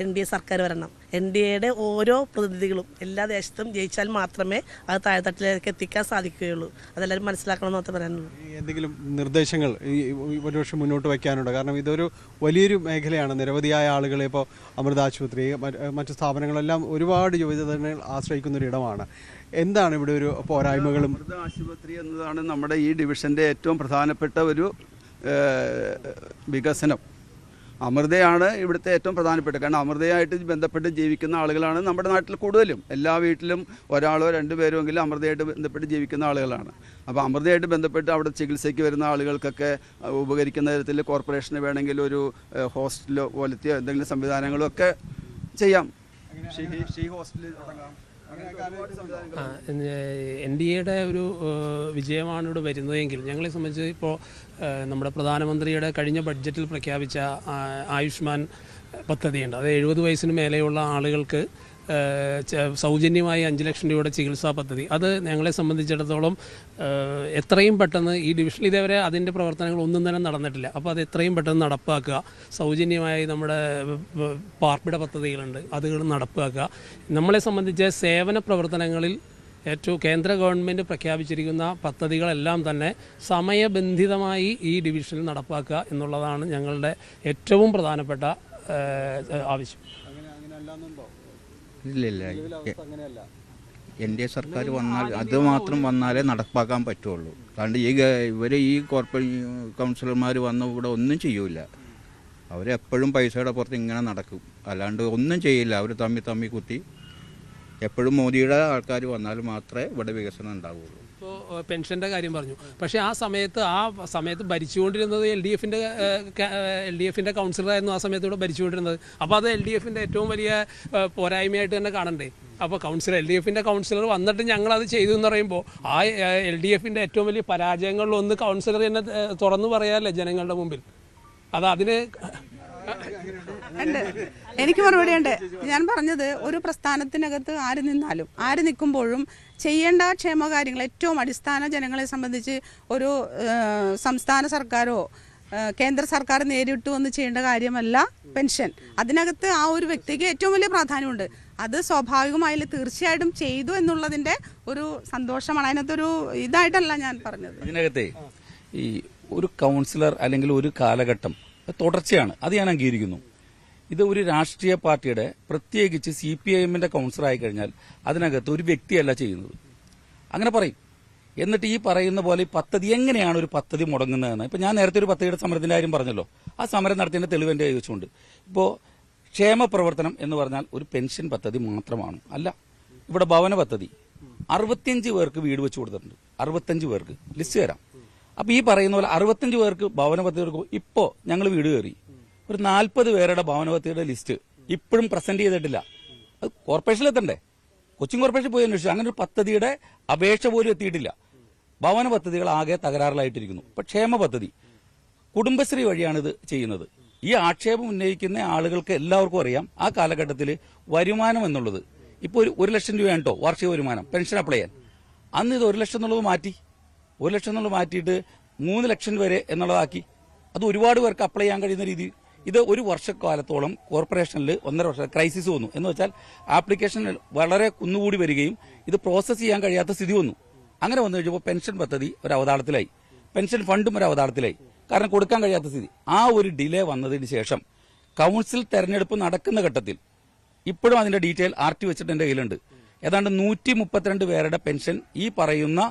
NDA സർക്കാർ വരണം. NDAയുടെ ഓരോ പ്രതിനിധികളും എല്ലാ ദേശത്തും ജയിച്ചാൽ മാത്രമേ അത് താഴെത്തട്ടിലേക്ക് എത്തിക്കാൻ സാധിക്കുകയുള്ളൂ. അതെല്ലാവരും മനസ്സിലാക്കണമെന്ന് മാത്രമേ പറയാനുള്ളൂ. എന്തെങ്കിലും നിർദ്ദേശങ്ങൾ ഈ ഒരുപക്ഷെ മുന്നോട്ട് വയ്ക്കാനുണ്ട്? കാരണം ഇതൊരു വലിയൊരു മേഖലയാണ്. നിരവധിയായ ആളുകളെ ഇപ്പോൾ അമൃത ആശുപത്രി മറ്റു സ്ഥാപനങ്ങളെല്ലാം ഒരുപാട് യുവജനങ്ങൾ ആശ്രയിക്കുന്ന ഒരു ഇടമാണ്. എന്താണ് ഇവിടെ ഒരു പോരായ്മകളും? അമൃത ആശുപത്രി എന്നതാണ് നമ്മുടെ ഈ ഡിവിഷൻ്റെ ഏറ്റവും പ്രധാനപ്പെട്ട ഒരു വികസനം. അമൃതയാണ് ഇവിടുത്തെ ഏറ്റവും പ്രധാനപ്പെട്ട. കാരണം അമൃതയായിട്ട് ബന്ധപ്പെട്ട് ജീവിക്കുന്ന ആളുകളാണ് നമ്മുടെ നാട്ടിൽ കൂടുതലും. എല്ലാ വീട്ടിലും ഒരാളോ 2 പേരോ എങ്കിലും അമൃതയായിട്ട് ബന്ധപ്പെട്ട് ജീവിക്കുന്ന ആളുകളാണ്. അപ്പോൾ അമൃതയായിട്ട് ബന്ധപ്പെട്ട് അവിടെ ചികിത്സയ്ക്ക് വരുന്ന ആളുകൾക്കൊക്കെ ഉപകരിക്കുന്ന തരത്തിൽ കോർപ്പറേഷന് വേണമെങ്കിൽ ഒരു ഹോസ്റ്റലോ പോലത്തെയോ എന്തെങ്കിലും സംവിധാനങ്ങളോ ഒക്കെ ചെയ്യാം. ഹോസ്റ്റലിൽ തുടങ്ങാം. NDAയുടെ ഒരു വിജയമാണ് ഇവിടെ വരുന്നതെങ്കിൽ ഞങ്ങളെ സംബന്ധിച്ച് ഇപ്പോൾ നമ്മുടെ പ്രധാനമന്ത്രിയുടെ കഴിഞ്ഞ ബഡ്ജറ്റിൽ പ്രഖ്യാപിച്ച ആയുഷ്മാൻ പദ്ധതിയുണ്ട്. അത് 70 വയസ്സിന് മേലെയുള്ള ആളുകൾക്ക് സൗജന്യമായി 5 ലക്ഷം രൂപയുടെ ചികിത്സാ പദ്ധതി. അത് ഞങ്ങളെ സംബന്ധിച്ചിടത്തോളം എത്രയും പെട്ടെന്ന് ഈ ഡിവിഷനിൽ ഇതേവരെ അതിൻ്റെ പ്രവർത്തനങ്ങൾ ഒന്നും തന്നെ നടന്നിട്ടില്ല. അപ്പോൾ അത് എത്രയും പെട്ടെന്ന് നടപ്പാക്കുക. സൗജന്യമായി നമ്മുടെ പാർപ്പിട പദ്ധതികളുണ്ട്, അതുകൾ നടപ്പാക്കുക. നമ്മളെ സംബന്ധിച്ച് സേവന പ്രവർത്തനങ്ങളിൽ ഏറ്റവും കേന്ദ്ര ഗവൺമെൻറ് പ്രഖ്യാപിച്ചിരിക്കുന്ന പദ്ധതികളെല്ലാം തന്നെ സമയബന്ധിതമായി ഈ ഡിവിഷനിൽ നടപ്പാക്കുക എന്നുള്ളതാണ് ഞങ്ങളുടെ ഏറ്റവും പ്രധാനപ്പെട്ട ആവശ്യം. ഇല്ലില്ല, NDA സർക്കാർ വന്നാൽ അത് മാത്രം വന്നാലേ നടപ്പാക്കാൻ പറ്റുള്ളൂ. കാരണം ഈ കൗൺസിലർമാർ വന്ന ഇവിടെ ഒന്നും ചെയ്യൂല. അവരെപ്പോഴും പൈസയുടെ പുറത്ത് ഇങ്ങനെ നടക്കും, അല്ലാണ്ട് ഒന്നും ചെയ്യില്ല. അവർ തമ്മി കുത്തി എപ്പോഴും മോദിയുടെ ആൾക്കാർ വന്നാൽ മാത്രമേ ഇവിടെ വികസനം ഉണ്ടാവുള്ളൂ. ഇപ്പോൾ പെൻഷൻ്റെ കാര്യം പറഞ്ഞു, പക്ഷേ ആ സമയത്ത് ഭരിച്ചുകൊണ്ടിരുന്നത് എൽ ഡി എഫിൻ്റെ കൗൺസിലറായിരുന്നു ആ സമയത്ത് ഇവിടെ ഭരിച്ചുകൊണ്ടിരുന്നത്. അപ്പോൾ അത് എൽ ഡി എഫിൻ്റെ ഏറ്റവും വലിയ പോരായ്മയായിട്ട് തന്നെ കാണണ്ടേ? അപ്പോൾ എൽ ഡി എഫിൻ്റെ കൗൺസിലർ വന്നിട്ട് ഞങ്ങളത് ചെയ്തു എന്ന് പറയുമ്പോൾ ആ എൽ ഡി എഫിൻ്റെ ഏറ്റവും വലിയ പരാജയങ്ങളിലൊന്ന് കൗൺസിലർ തന്നെ തുറന്നു പറയാമല്ലേ ജനങ്ങളുടെ മുമ്പിൽ? അതിന് എനിക്ക് മറുപടിയുണ്ട്. ഞാൻ പറഞ്ഞത് ഒരു പ്രസ്ഥാനത്തിനകത്ത് ആര് നിന്നാലും ആര് നിൽക്കുമ്പോഴും ചെയ്യേണ്ട ക്ഷേമകാര്യങ്ങൾ ഏറ്റവും അടിസ്ഥാന ജനങ്ങളെ സംബന്ധിച്ച് ഒരു സംസ്ഥാന സർക്കാരോ കേന്ദ്ര സർക്കാർ നേരിട്ട് വന്ന് ചെയ്യേണ്ട കാര്യമല്ല പെൻഷൻ. അതിനകത്ത് ആ ഒരു വ്യക്തിക്ക് ഏറ്റവും വലിയ പ്രാധാന്യമുണ്ട്. അത് സ്വാഭാവികമായാലും തീർച്ചയായിട്ടും ചെയ്തു എന്നുള്ളതിൻ്റെ ഒരു സന്തോഷമാണ്. അതിനകത്തൊരു ഇതായിട്ടല്ല ഞാൻ പറഞ്ഞത്. ഇതിനകത്തെ ഈ ഒരു കൗൺസിലർ അല്ലെങ്കിൽ ഒരു കാലഘട്ടം തുടർച്ചയാണ്, അത് ഞാൻ അംഗീകരിക്കുന്നു. ഇത് ഒരു രാഷ്ട്രീയ പാർട്ടിയുടെ പ്രത്യേകിച്ച് CPIM-ന്റെ കൗൺസിലർ ആയി കഴിഞ്ഞാൽ അതിനകത്ത് ഒരു വ്യക്തിയല്ല ചെയ്യുന്നത്, അങ്ങനെ പറയും. എന്നിട്ട് ഈ പറയുന്ന പോലെ ഈ പദ്ധതി എങ്ങനെയാണ് ഒരു പദ്ധതി മുടങ്ങുന്നതെന്ന് ഇപ്പം ഞാൻ നേരത്തെ ഒരു പദ്ധതിയുടെ സമരത്തിന്റെ കാര്യം പറഞ്ഞല്ലോ, ആ സമരം നടത്തിയതിന്റെ തെളിവ് എൻ്റെ കൈവച്ചുകൊണ്ട്. ഇപ്പോൾ ക്ഷേമ പ്രവർത്തനം എന്ന് പറഞ്ഞാൽ ഒരു പെൻഷൻ പദ്ധതി മാത്രമാണ് അല്ല. ഇവിടെ ഭവന പദ്ധതി 65 പേർക്ക് വീട് വെച്ച് കൊടുത്തിട്ടുണ്ട്. 65 പേർക്ക് ലിസ്റ്റ് തരാം. അപ്പൊ ഈ പറയുന്ന പോലെ 65 പേർക്ക് ഭവന പദ്ധതി കൊടുക്കും. ഇപ്പോ ഞങ്ങൾ വീട് കയറി ഒരു 40 പേരുടെ ഭവന പദ്ധതിയുടെ ലിസ്റ്റ് ഇപ്പോഴും പ്രസന്റ് ചെയ്തിട്ടില്ല. അത് കോർപ്പറേഷനിൽ എത്തണ്ടേ? കൊച്ചിൻ കോർപ്പറേഷൻ പോയി അന്വേഷിച്ചു. അങ്ങനെ ഒരു പദ്ധതിയുടെ അപേക്ഷ പോലും എത്തിയിട്ടില്ല. ഭവന പദ്ധതികൾ ആകെ തകരാറിലായിട്ടിരിക്കുന്നു. ഇപ്പൊ ക്ഷേമ പദ്ധതി കുടുംബശ്രീ വഴിയാണ് ഇത് ചെയ്യുന്നത്. ഈ ആക്ഷേപം ഉന്നയിക്കുന്ന ആളുകൾക്ക് എല്ലാവർക്കും അറിയാം ആ കാലഘട്ടത്തിൽ വരുമാനം എന്നുള്ളത് ഇപ്പോൾ 1 ലക്ഷം രൂപയാണ് കേട്ടോ വാർഷിക വരുമാനം പെൻഷൻ അപ്ലൈ ചെയ്യാൻ. അന്ന് ഇത് 1 ലക്ഷം എന്നുള്ളത് മാറ്റി, 1 ലക്ഷം എന്നുള്ളത് മാറ്റിയിട്ട് 3 ലക്ഷം വരെ എന്നുള്ളതാക്കി. അത് ഒരുപാട് പേർക്ക് അപ്ലൈ ചെയ്യാൻ കഴിയുന്ന രീതി. ഇത് ഒരു വർഷക്കാലത്തോളം കോർപ്പറേഷനിൽ 1.5 വർഷം ക്രൈസിസ് വന്നു. എന്ന് വെച്ചാൽ ആപ്ലിക്കേഷൻ വളരെ കുന്നുകൂടി വരികയും ഇത് പ്രോസസ്സ് ചെയ്യാൻ കഴിയാത്ത സ്ഥിതി വന്നു. അങ്ങനെ വന്നു കഴിഞ്ഞപ്പോൾ പെൻഷൻ പദ്ധതി ഒരു അവതാളത്തിലായി, പെൻഷൻ ഫണ്ടും ഒരു അവതാളത്തിലായി. കാരണം കൊടുക്കാൻ കഴിയാത്ത സ്ഥിതി. ആ ഒരു ഡിലേ വന്നതിന് ശേഷം കൗൺസിൽ തെരഞ്ഞെടുപ്പ് നടക്കുന്ന ഘട്ടത്തിൽ ഇപ്പോഴും അതിന്റെ ഡീറ്റെയിൽ RT വെച്ചിട്ട് എന്റെ കയ്യിലുണ്ട്. ഏതാണ്ട് 132 പേരുടെ പെൻഷൻ ഈ പറയുന്ന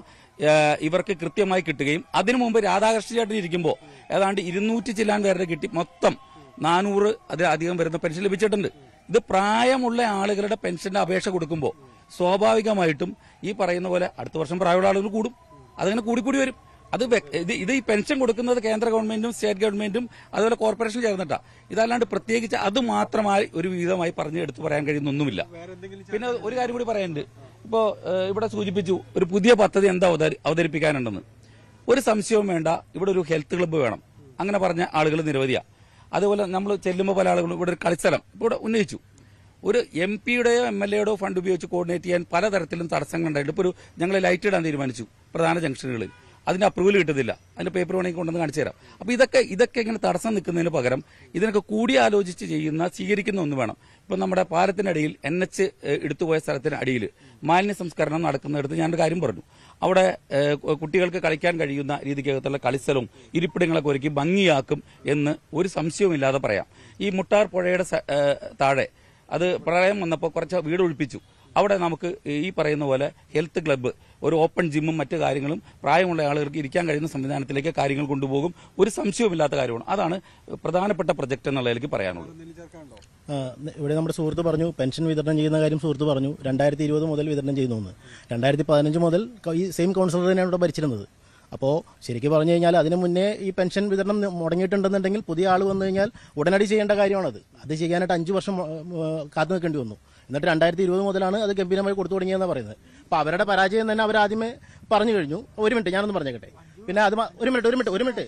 ഇവർക്ക് കൃത്യമായി കിട്ടുകയും അതിനു മുമ്പ് രാധാകൃഷ്ണ ചേട്ടൻ ഇരിക്കുമ്പോൾ ഏതാണ്ട് 200 ചില്ലാൻ പേരുടെ കിട്ടി മൊത്തം 400 അധികം വരുന്ന പെൻഷൻ ലഭിച്ചിട്ടുണ്ട്. ഇത് പ്രായമുള്ള ആളുകളുടെ പെൻഷന്റെ അപേക്ഷ കൊടുക്കുമ്പോൾ സ്വാഭാവികമായിട്ടും ഈ പറയുന്ന പോലെ അടുത്ത വർഷം പ്രായമുള്ള ആളുകൾ കൂടും. അതങ്ങനെ കൂടിക്കൂടി വരും. ഇത് ഈ പെൻഷൻ കൊടുക്കുന്നത് കേന്ദ്ര ഗവൺമെന്റും സ്റ്റേറ്റ് ഗവൺമെന്റും അതുപോലെ കോർപ്പറേഷൻ ചേർന്നിട്ടാ. ഇതല്ലാണ്ട് പ്രത്യേകിച്ച് അത് മാത്രമായി ഒരു വിധമായി പറഞ്ഞ് എടുത്തു പറയാൻ കഴിയുന്നൊന്നുമില്ല. പിന്നെ ഒരു കാര്യം കൂടി പറയാനുണ്ട്. ഇപ്പോൾ ഇവിടെ സൂചിപ്പിച്ചു ഒരു പുതിയ പദ്ധതി എന്താ അവതരിപ്പിക്കാനുണ്ടെന്ന്. ഒരു സംശയവും വേണ്ട, ഇവിടെ ഒരു ഹെൽത്ത് ക്ലബ്ബ് വേണം. അങ്ങനെ പറഞ്ഞ ആളുകൾ നിരവധിയാണ്. അതുപോലെ നമ്മൾ ചെല്ലുമ്പോൾ പല ആളുകളും ഇവിടെ ഒരു കളിസ്ഥലം ഇവിടെ ഉന്നയിച്ചു. ഒരു MP-യുടെയോ MLA-യുടെയോ ഫണ്ട് ഉപയോഗിച്ച് കോർഡിനേറ്റ് ചെയ്യാൻ പലതരത്തിലും തടസ്സങ്ങൾ ഉണ്ടായിട്ട് ഇപ്പോൾ ഞങ്ങൾ ലൈറ്റ് ഇടാൻ തീരുമാനിച്ചു പ്രധാന ജംഗ്ഷനുകളിൽ. അതിന്റെ അപ്രൂവൽ കിട്ടുന്നില്ല. അതിന്റെ പേപ്പർ വേണമെങ്കിൽ കൊണ്ടുവന്ന് കാണിച്ചു തരാം. അപ്പൊ ഇതൊക്കെ ഇങ്ങനെ തടസ്സം നിൽക്കുന്നതിന് പകരം ഇതിനൊക്കെ കൂടിയാലോചിച്ച് സ്വീകരിക്കുന്ന ഒന്ന് വേണം. ഇപ്പൊ നമ്മുടെ പാലത്തിനടിയിൽ NH എടുത്തുപോയ സ്ഥലത്തിന് അടിയിൽ മാലിന്യ സംസ്കരണം നടക്കുന്നിടത്ത് ഞാനൊരു കാര്യം പറഞ്ഞു. അവിടെ കുട്ടികൾക്ക് കളിക്കാൻ കഴിയുന്ന രീതിക്കകത്തുള്ള കളിസ്ഥലവും ഇരിപ്പിടങ്ങളൊക്കെ ഒരുക്കി ഭംഗിയാക്കും എന്ന് ഒരു സംശയവുമില്ലാതെ പറയാം. ഈ മുട്ടാർ പുഴയുടെ താഴെ അത് പ്രളയം വന്നപ്പോൾ കുറച്ച് വീട് ഒഴിപ്പിച്ചു. അവിടെ നമുക്ക് ഈ പറയുന്ന പോലെ ഹെൽത്ത് ക്ലബ്ബ്, ഒരു ഓപ്പൺ ജിമ്മും മറ്റു കാര്യങ്ങളും പ്രായമുള്ള ആളുകൾക്ക് ഇരിക്കാൻ കഴിയുന്ന സംവിധാനത്തിലേക്ക് കാര്യങ്ങൾ കൊണ്ടുപോകും. ഒരു സംശയവുമില്ലാത്ത കാര്യമാണ്. അതാണ് പ്രധാനപ്പെട്ട പ്രൊജക്ട് എന്നുള്ളതിലേക്ക് പറയാനുള്ളത്. ഇവിടെ നമ്മുടെ സുഹൃത്ത് പറഞ്ഞു പെൻഷൻ വിതരണം ചെയ്യുന്ന കാര്യം. സുഹൃത്ത് പറഞ്ഞു 2020 മുതൽ വിതരണം ചെയ്യുന്നു. 2015 മുതൽ ഈ സെയിം കൗൺസിലർ തന്നെയാണ് ഇവിടെ ഭരിച്ചിരുന്നത്. അപ്പോൾ ശരിക്കും പറഞ്ഞു കഴിഞ്ഞാൽ അതിന് മുന്നേ ഈ പെൻഷൻ വിതരണം മുടങ്ങിയിട്ടുണ്ടെന്നുണ്ടെങ്കിൽ പുതിയ ആൾ വന്നു കഴിഞ്ഞാൽ ഉടനടി ചെയ്യേണ്ട കാര്യമാണത്. അത് ചെയ്യാനായിട്ട് 5 വർഷം കാത്തു നിൽക്കേണ്ടി വന്നു. എന്നിട്ട് 2020 മുതലാണ് അത് ഗംഭീരമായി കൊടുത്തു തുടങ്ങിയെന്ന് പറയുന്നത്. അപ്പോൾ അവരുടെ പരാജയം തന്നെ അവരാദ്യമേ പറഞ്ഞു കഴിഞ്ഞു. ഒരു മിനിറ്റ് ഞാനൊന്ന് പറഞ്ഞേക്കട്ടെ. പിന്നെ അത് ഒരു മിനിറ്റ്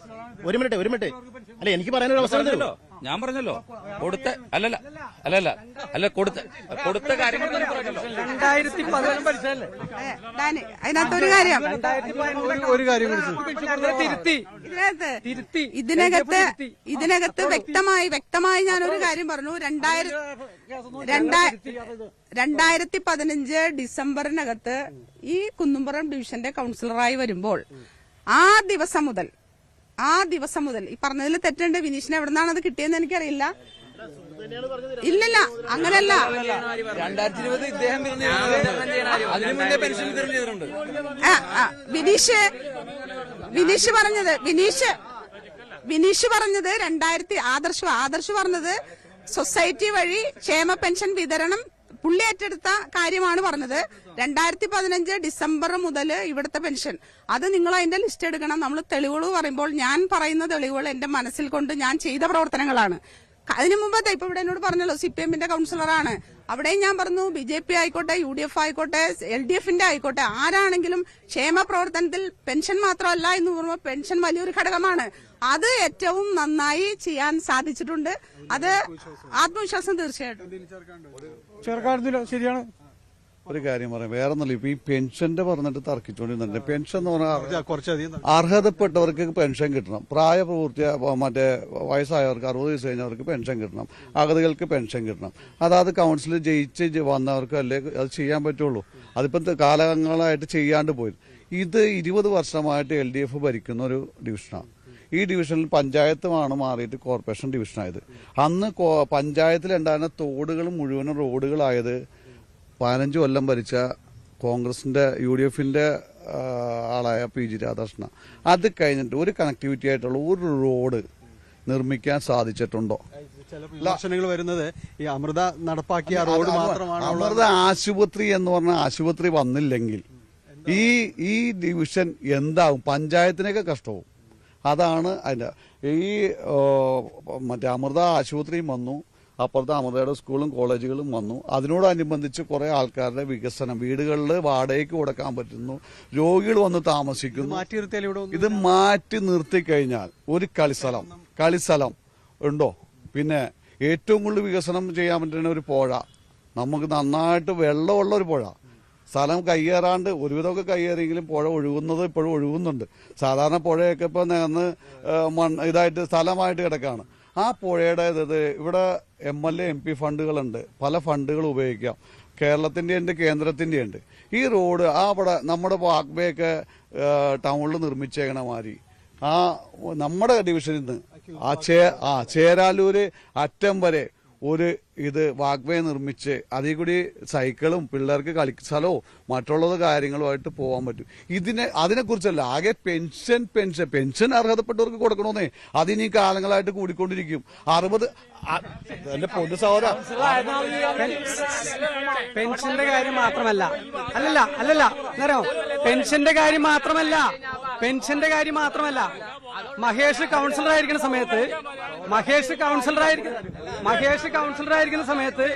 അല്ല, എനിക്ക് പറയാനൊരു അവസരം തരുമല്ലോ. ഞാൻ പറഞ്ഞല്ലോ കൊടുത്ത കൊടുത്ത കാര്യങ്ങൾ അതിനകത്തൊരു കാര്യം ഇതിനകത്ത് വ്യക്തമായി ഞാനൊരു കാര്യം പറഞ്ഞു. 2015 ഡിസംബറിനകത്ത് ഈ കുന്നുംപുറം ഡിവിഷന്റെ കൗൺസിലറായി വരുമ്പോൾ ആ ദിവസം മുതൽ ഈ പറഞ്ഞതിൽ തെറ്റുണ്ട്. വിനീഷിന് എവിടെ നിന്നാണ് അത് കിട്ടിയെന്ന് എനിക്കറിയില്ല. ഇല്ലല്ല, അങ്ങനല്ല. 2020 ഇദ്ദേഹം വിനീഷ് പറഞ്ഞത് വിനീഷ് പറഞ്ഞത് ആദർശ് പറഞ്ഞത് സൊസൈറ്റി വഴി ക്ഷേമ പെൻഷൻ വിതരണം പുള്ളി ഏറ്റെടുത്ത കാര്യമാണ് പറഞ്ഞത്. 2015 ഡിസംബർ മുതൽ ഇവിടുത്തെ പെൻഷൻ അത് നിങ്ങൾ അതിന്റെ ലിസ്റ്റ് എടുക്കണം. നമ്മൾ തെളിവുകൾ പറയുമ്പോൾ ഞാൻ പറയുന്ന തെളിവുകൾ എന്റെ മനസ്സിൽ കൊണ്ട് ഞാൻ ചെയ്ത പ്രവർത്തനങ്ങളാണ്. അതിനു മുമ്പത്തെ ഇപ്പൊ ഇവിടെ എന്നോട് പറഞ്ഞല്ലോ CPM-ന്റെ കൗൺസിലറാണ്. അവിടെയും ഞാൻ പറഞ്ഞു BJP ആയിക്കോട്ടെ, UDF ആയിക്കോട്ടെ, LDF-ന്റെ ആയിക്കോട്ടെ, ആരാണെങ്കിലും ക്ഷേമ പ്രവർത്തനത്തിൽ പെൻഷൻ മാത്രമല്ല എന്ന് പറയുമ്പോൾ പെൻഷൻ വലിയൊരു ഘടകമാണ്. അത് ഏറ്റവും നന്നായി ചെയ്യാൻ സാധിച്ചിട്ടുണ്ട്. അത് ആത്മവിശ്വാസം തീർച്ചയായിട്ടും ചേർക്കാറില്ല. ശരിയാണ്. ഒരു കാര്യം പറയാം, വേറെ ഒന്നുമില്ല. ഇപ്പൊ ഈ പെൻഷന്റെ പറഞ്ഞിട്ട് തർക്കിച്ചുകൊണ്ടിരുന്നുണ്ട്. പെൻഷൻ എന്ന് പറഞ്ഞാൽ അർഹതപ്പെട്ടവർക്ക് പെൻഷൻ കിട്ടണം. പ്രായപൂർത്തിയ മറ്റേ വയസ്സായവർക്ക് 60 വയസ്സ് കഴിഞ്ഞവർക്ക് പെൻഷൻ കിട്ടണം. അഗതികൾക്ക് പെൻഷൻ കിട്ടണം. അതാത് കൗൺസിലിൽ ജയിച്ച് വന്നവർക്ക് അല്ലേ അത് ചെയ്യാൻ പറ്റുള്ളൂ. അതിപ്പം കാലങ്ങളായിട്ട് ചെയ്യാണ്ട് പോയി. ഇത് 20 വർഷമായിട്ട് LDF ഭരിക്കുന്ന ഒരു ഡിവിഷനാണ്. ഈ ഡിവിഷനിൽ പഞ്ചായത്തുമാണ് മാറിയിട്ട് കോർപ്പറേഷൻ ഡിവിഷനായത്. അന്ന് പഞ്ചായത്തിലുണ്ടായിരുന്ന തോടുകൾ മുഴുവനും റോഡുകളായത് 15 കൊല്ലം ഭരിച്ച കോൺഗ്രസിന്റെ UDF-ന്റെ ആളായ PG രാധാകൃഷ്ണൻ. അത് കഴിഞ്ഞിട്ട് ഒരു കണക്ടിവിറ്റി ആയിട്ടുള്ള ഒരു റോഡ് നിർമ്മിക്കാൻ സാധിച്ചിട്ടുണ്ടോ? പ്രശ്നങ്ങൾ വരുന്നത് ഈ അമൃത നടപ്പാക്കിയ റോഡ് മാത്രമാണ്. അമൃത ആശുപത്രി എന്ന് പറഞ്ഞ ആശുപത്രി വന്നില്ലെങ്കിൽ ഈ ഡിവിഷൻ എന്താവും? പഞ്ചായത്തിനൊക്കെ കഷ്ടവും. അതാണ് അതിന്റെ ഈ മറ്റേ അമൃത ആശുപത്രിയും വന്നു, അപ്പുറത്തെ അമൃതയുടെ സ്കൂളും കോളേജുകളും വന്നു. അതിനോടനുബന്ധിച്ച് കുറെ ആൾക്കാരുടെ വികസനം, വീടുകളിൽ വാടകയ്ക്ക് കൊടുക്കാൻ പറ്റുന്നു, രോഗികൾ വന്ന് താമസിക്കുന്നു. ഇത് മാറ്റി നിർത്തി കഴിഞ്ഞാൽ ഒരു കളിസ്ഥലം ഉണ്ടോ? പിന്നെ ഏറ്റവും കൂടുതൽ വികസനം ചെയ്യാൻ പറ്റുന്ന ഒരു പുഴ, നമുക്ക് നന്നായിട്ട് വെള്ളമുള്ള ഒരു പുഴ, സ്ഥലം കയ്യേറാണ്ട് ഒരുവിധമൊക്കെ കയ്യേറിയെങ്കിലും പുഴ ഒഴുകുന്നത് ഇപ്പോഴും ഒഴുകുന്നുണ്ട്. സാധാരണ പുഴയൊക്കെ ഇപ്പൊ നേർന്ന് ഇതായിട്ട് സ്ഥലമായിട്ട് കിടക്കാണ്. ആ പുഴയുടെ ഇവിടെ MLA MP ഫണ്ടുകളുണ്ട്, പല ഫണ്ടുകൾ ഉപയോഗിക്കാം. കേരളത്തിന്റെ ഉണ്ട്, കേന്ദ്രത്തിന്റെ ഉണ്ട്. ഈ റോഡ് അവിടെ നമ്മുടെ വാഗ്വേയൊക്കെ ടൗണിൽ നിർമ്മിച്ചേക്കണ മാതിരി നമ്മുടെ ഡിവിഷനിൽ നിന്ന് ചേരാലൂര് അറ്റം വരെ ഒരു വാഗ്വേ നിർമ്മിച്ച് അതിൽ കൂടി സൈക്കിളും പിള്ളേർക്ക് കളിസ്ഥലവും മറ്റുള്ളത് കാര്യങ്ങളുമായിട്ട് പോകാൻ പറ്റും. അതിനെക്കുറിച്ചല്ല, ആകെ പെൻഷൻ അർഹതപ്പെട്ടവർക്ക് കൊടുക്കണമെന്നേ. അതിനി കാലങ്ങളായിട്ട് കൂടിക്കൊണ്ടിരിക്കും. 60 എന്റെ പൊതു സഹോദര പെൻഷന്റെ കാര്യം മാത്രമല്ല പെൻഷന്റെ കാര്യം മാത്രമല്ല മഹേഷ് കൗൺസിലറായിരിക്കുന്ന സമയത്ത്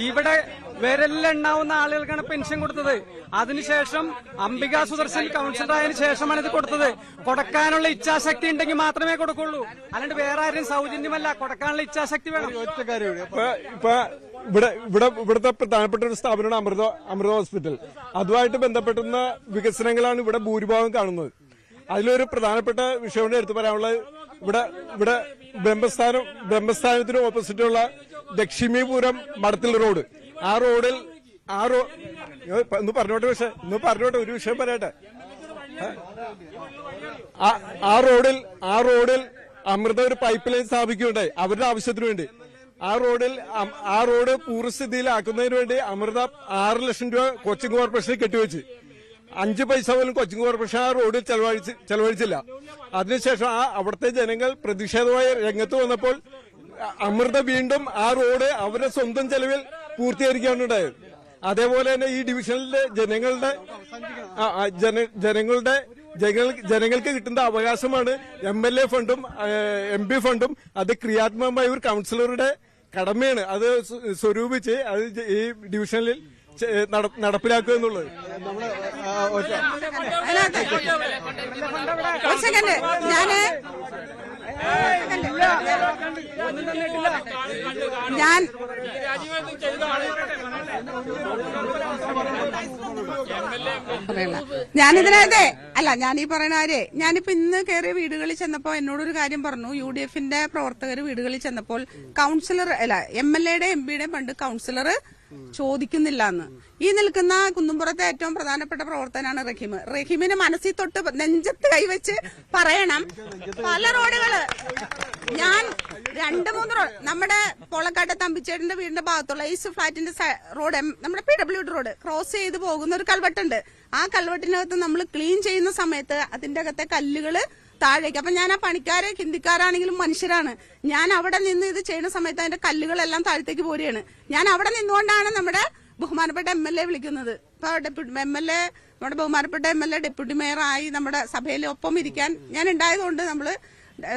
ഇവിടെ വിരലിലെണ്ണാവുന്ന ആളുകൾക്കാണ് പെൻഷൻ കൊടുത്തത്. അതിനുശേഷം അംബിക സുദർശൻ കൗൺസിലറായതിനു ശേഷമാണ് ഇത് കൊടുത്തത്. കൊടുക്കാനുള്ള ഇച്ഛാശക്തി ഉണ്ടെങ്കിൽ മാത്രമേ കൊടുക്കുള്ളൂ, അല്ലാണ്ട് വേറെ ആരും സൗജന്യമല്ല. കൊടുക്കാനുള്ള ഇച്ഛാശക്തി വേണം. ഇപ്പൊ ഇവിടുത്തെ പ്രധാനപ്പെട്ട ഒരു സ്ഥാപനമാണ് അമൃത ഹോസ്പിറ്റൽ. അതുമായിട്ട് ബന്ധപ്പെട്ടുന്ന വികസനങ്ങളാണ് ഇവിടെ ഭൂരിഭാഗം കാണുന്നത്. അതിലൊരു പ്രധാനപ്പെട്ട വിഷയം കൊണ്ട് എടുത്തു പറയാനുള്ളത്, ഇവിടെ ബ്രഹ്മസ്ഥാനത്തിന് ഓപ്പോസിറ്റുള്ള ലക്ഷ്മീപുരം മടത്തിൽ റോഡ്, ഒന്ന് പറഞ്ഞോട്ടെ ഒരു വിഷയം പറയട്ടെ. ആ റോഡിൽ അമൃത ഒരു പൈപ്പ് ലൈൻ സ്ഥാപിക്കുകയുണ്ടായി അവരുടെ ആവശ്യത്തിന് വേണ്ടി. ആ റോഡ് പൂർവ്വസ്ഥിതിയിലാക്കുന്നതിന് വേണ്ടി അമൃത 6 ലക്ഷം രൂപ കൊച്ചിൻ കോർപ്പറേഷന് കെട്ടിവെച്ച് 5 പൈസ പോലും കൊച്ചിൻ കോർപ്പറേഷൻ ആ റോഡിൽ ചെലവഴിച്ചില്ല. അതിനുശേഷം അവിടുത്തെ ജനങ്ങൾ പ്രതിഷേധമായി രംഗത്ത് വന്നപ്പോൾ അമൃത വീണ്ടും ആ റോഡ് അവരുടെ സ്വന്തം ചെലവിൽ പൂർത്തീകരിക്കുകയാണ് ഉണ്ടായത്. അതേപോലെ തന്നെ ഈ ഡിവിഷനിലെ ജനങ്ങൾക്ക് കിട്ടുന്ന അവകാശമാണ് MLA ഫണ്ടും MP ഫണ്ടും. അത് ക്രിയാത്മകമായ ഒരു കൗൺസിലറുടെ കടമയാണ്. അത് സ്വരൂപിച്ച് അത് ഈ ഡിവിഷനിൽ നടപ്പിലാക്കുക എന്നുള്ളത്. ഞാനിതിനകത്തെ ഞാനീ പറയുന്ന കാര്യം, ഞാനിപ്പോ ഇന്ന് കയറിയ വീടുകളിൽ ചെന്നപ്പോ എന്നോടൊരു കാര്യം പറഞ്ഞു. UDF-ന്റെ പ്രവർത്തകർ വീടുകളിൽ ചെന്നപ്പോൾ MLA-യുടെ MP-യുടെ ഫണ്ട് കൗൺസിലർ ചോദിക്കുന്നില്ല എന്ന്. ഈ നിൽക്കുന്ന കുന്നുംപുറത്തെ ഏറ്റവും പ്രധാനപ്പെട്ട പ്രവർത്തനാണ് റഹീമിന് മനസ്സിൽ തൊട്ട് നെഞ്ചത്ത് കൈവച്ച് പറയണം. പല റോഡുകള് ഞാൻ 2-3 റോഡ് നമ്മുടെ പോളക്കാട്ടെ തമ്പിച്ചേട്ടന്റെ വീടിന്റെ ഭാഗത്തുള്ള ഈസ്റ്റ് ഫ്ലാറ്റിന്റെ റോഡ്, നമ്മുടെ PWD റോഡ് ക്രോസ് ചെയ്ത് പോകുന്ന ഒരു കൽവട്ടുണ്ട്. ആ കൽവട്ടിനകത്ത് നമ്മൾ ക്ലീൻ ചെയ്യുന്ന സമയത്ത് അതിന്റെ അകത്തെ കല്ലുകള് താഴേക്ക്. അപ്പൊ ഞാൻ ആ പണിക്കാരെ ഹിന്ദിക്കാരാണെങ്കിലും മനുഷ്യരാണ്. ഞാൻ അവിടെ നിന്ന് ഇത് ചെയ്യുന്ന സമയത്ത് അതിന്റെ കല്ലുകളെല്ലാം താഴത്തേക്ക് പോരുകയാണ്. ഞാൻ അവിടെ നിന്നുകൊണ്ടാണ് നമ്മുടെ ബഹുമാനപ്പെട്ട MLA വിളിക്കുന്നത്. ഇപ്പൊ MLA നമ്മുടെ ബഹുമാനപ്പെട്ട MLA ഡെപ്യൂട്ടി മേയറായി നമ്മുടെ സഭയിൽ ഒപ്പം ഇരിക്കാൻ ഞാൻ ഉണ്ടായതുകൊണ്ട് നമ്മള്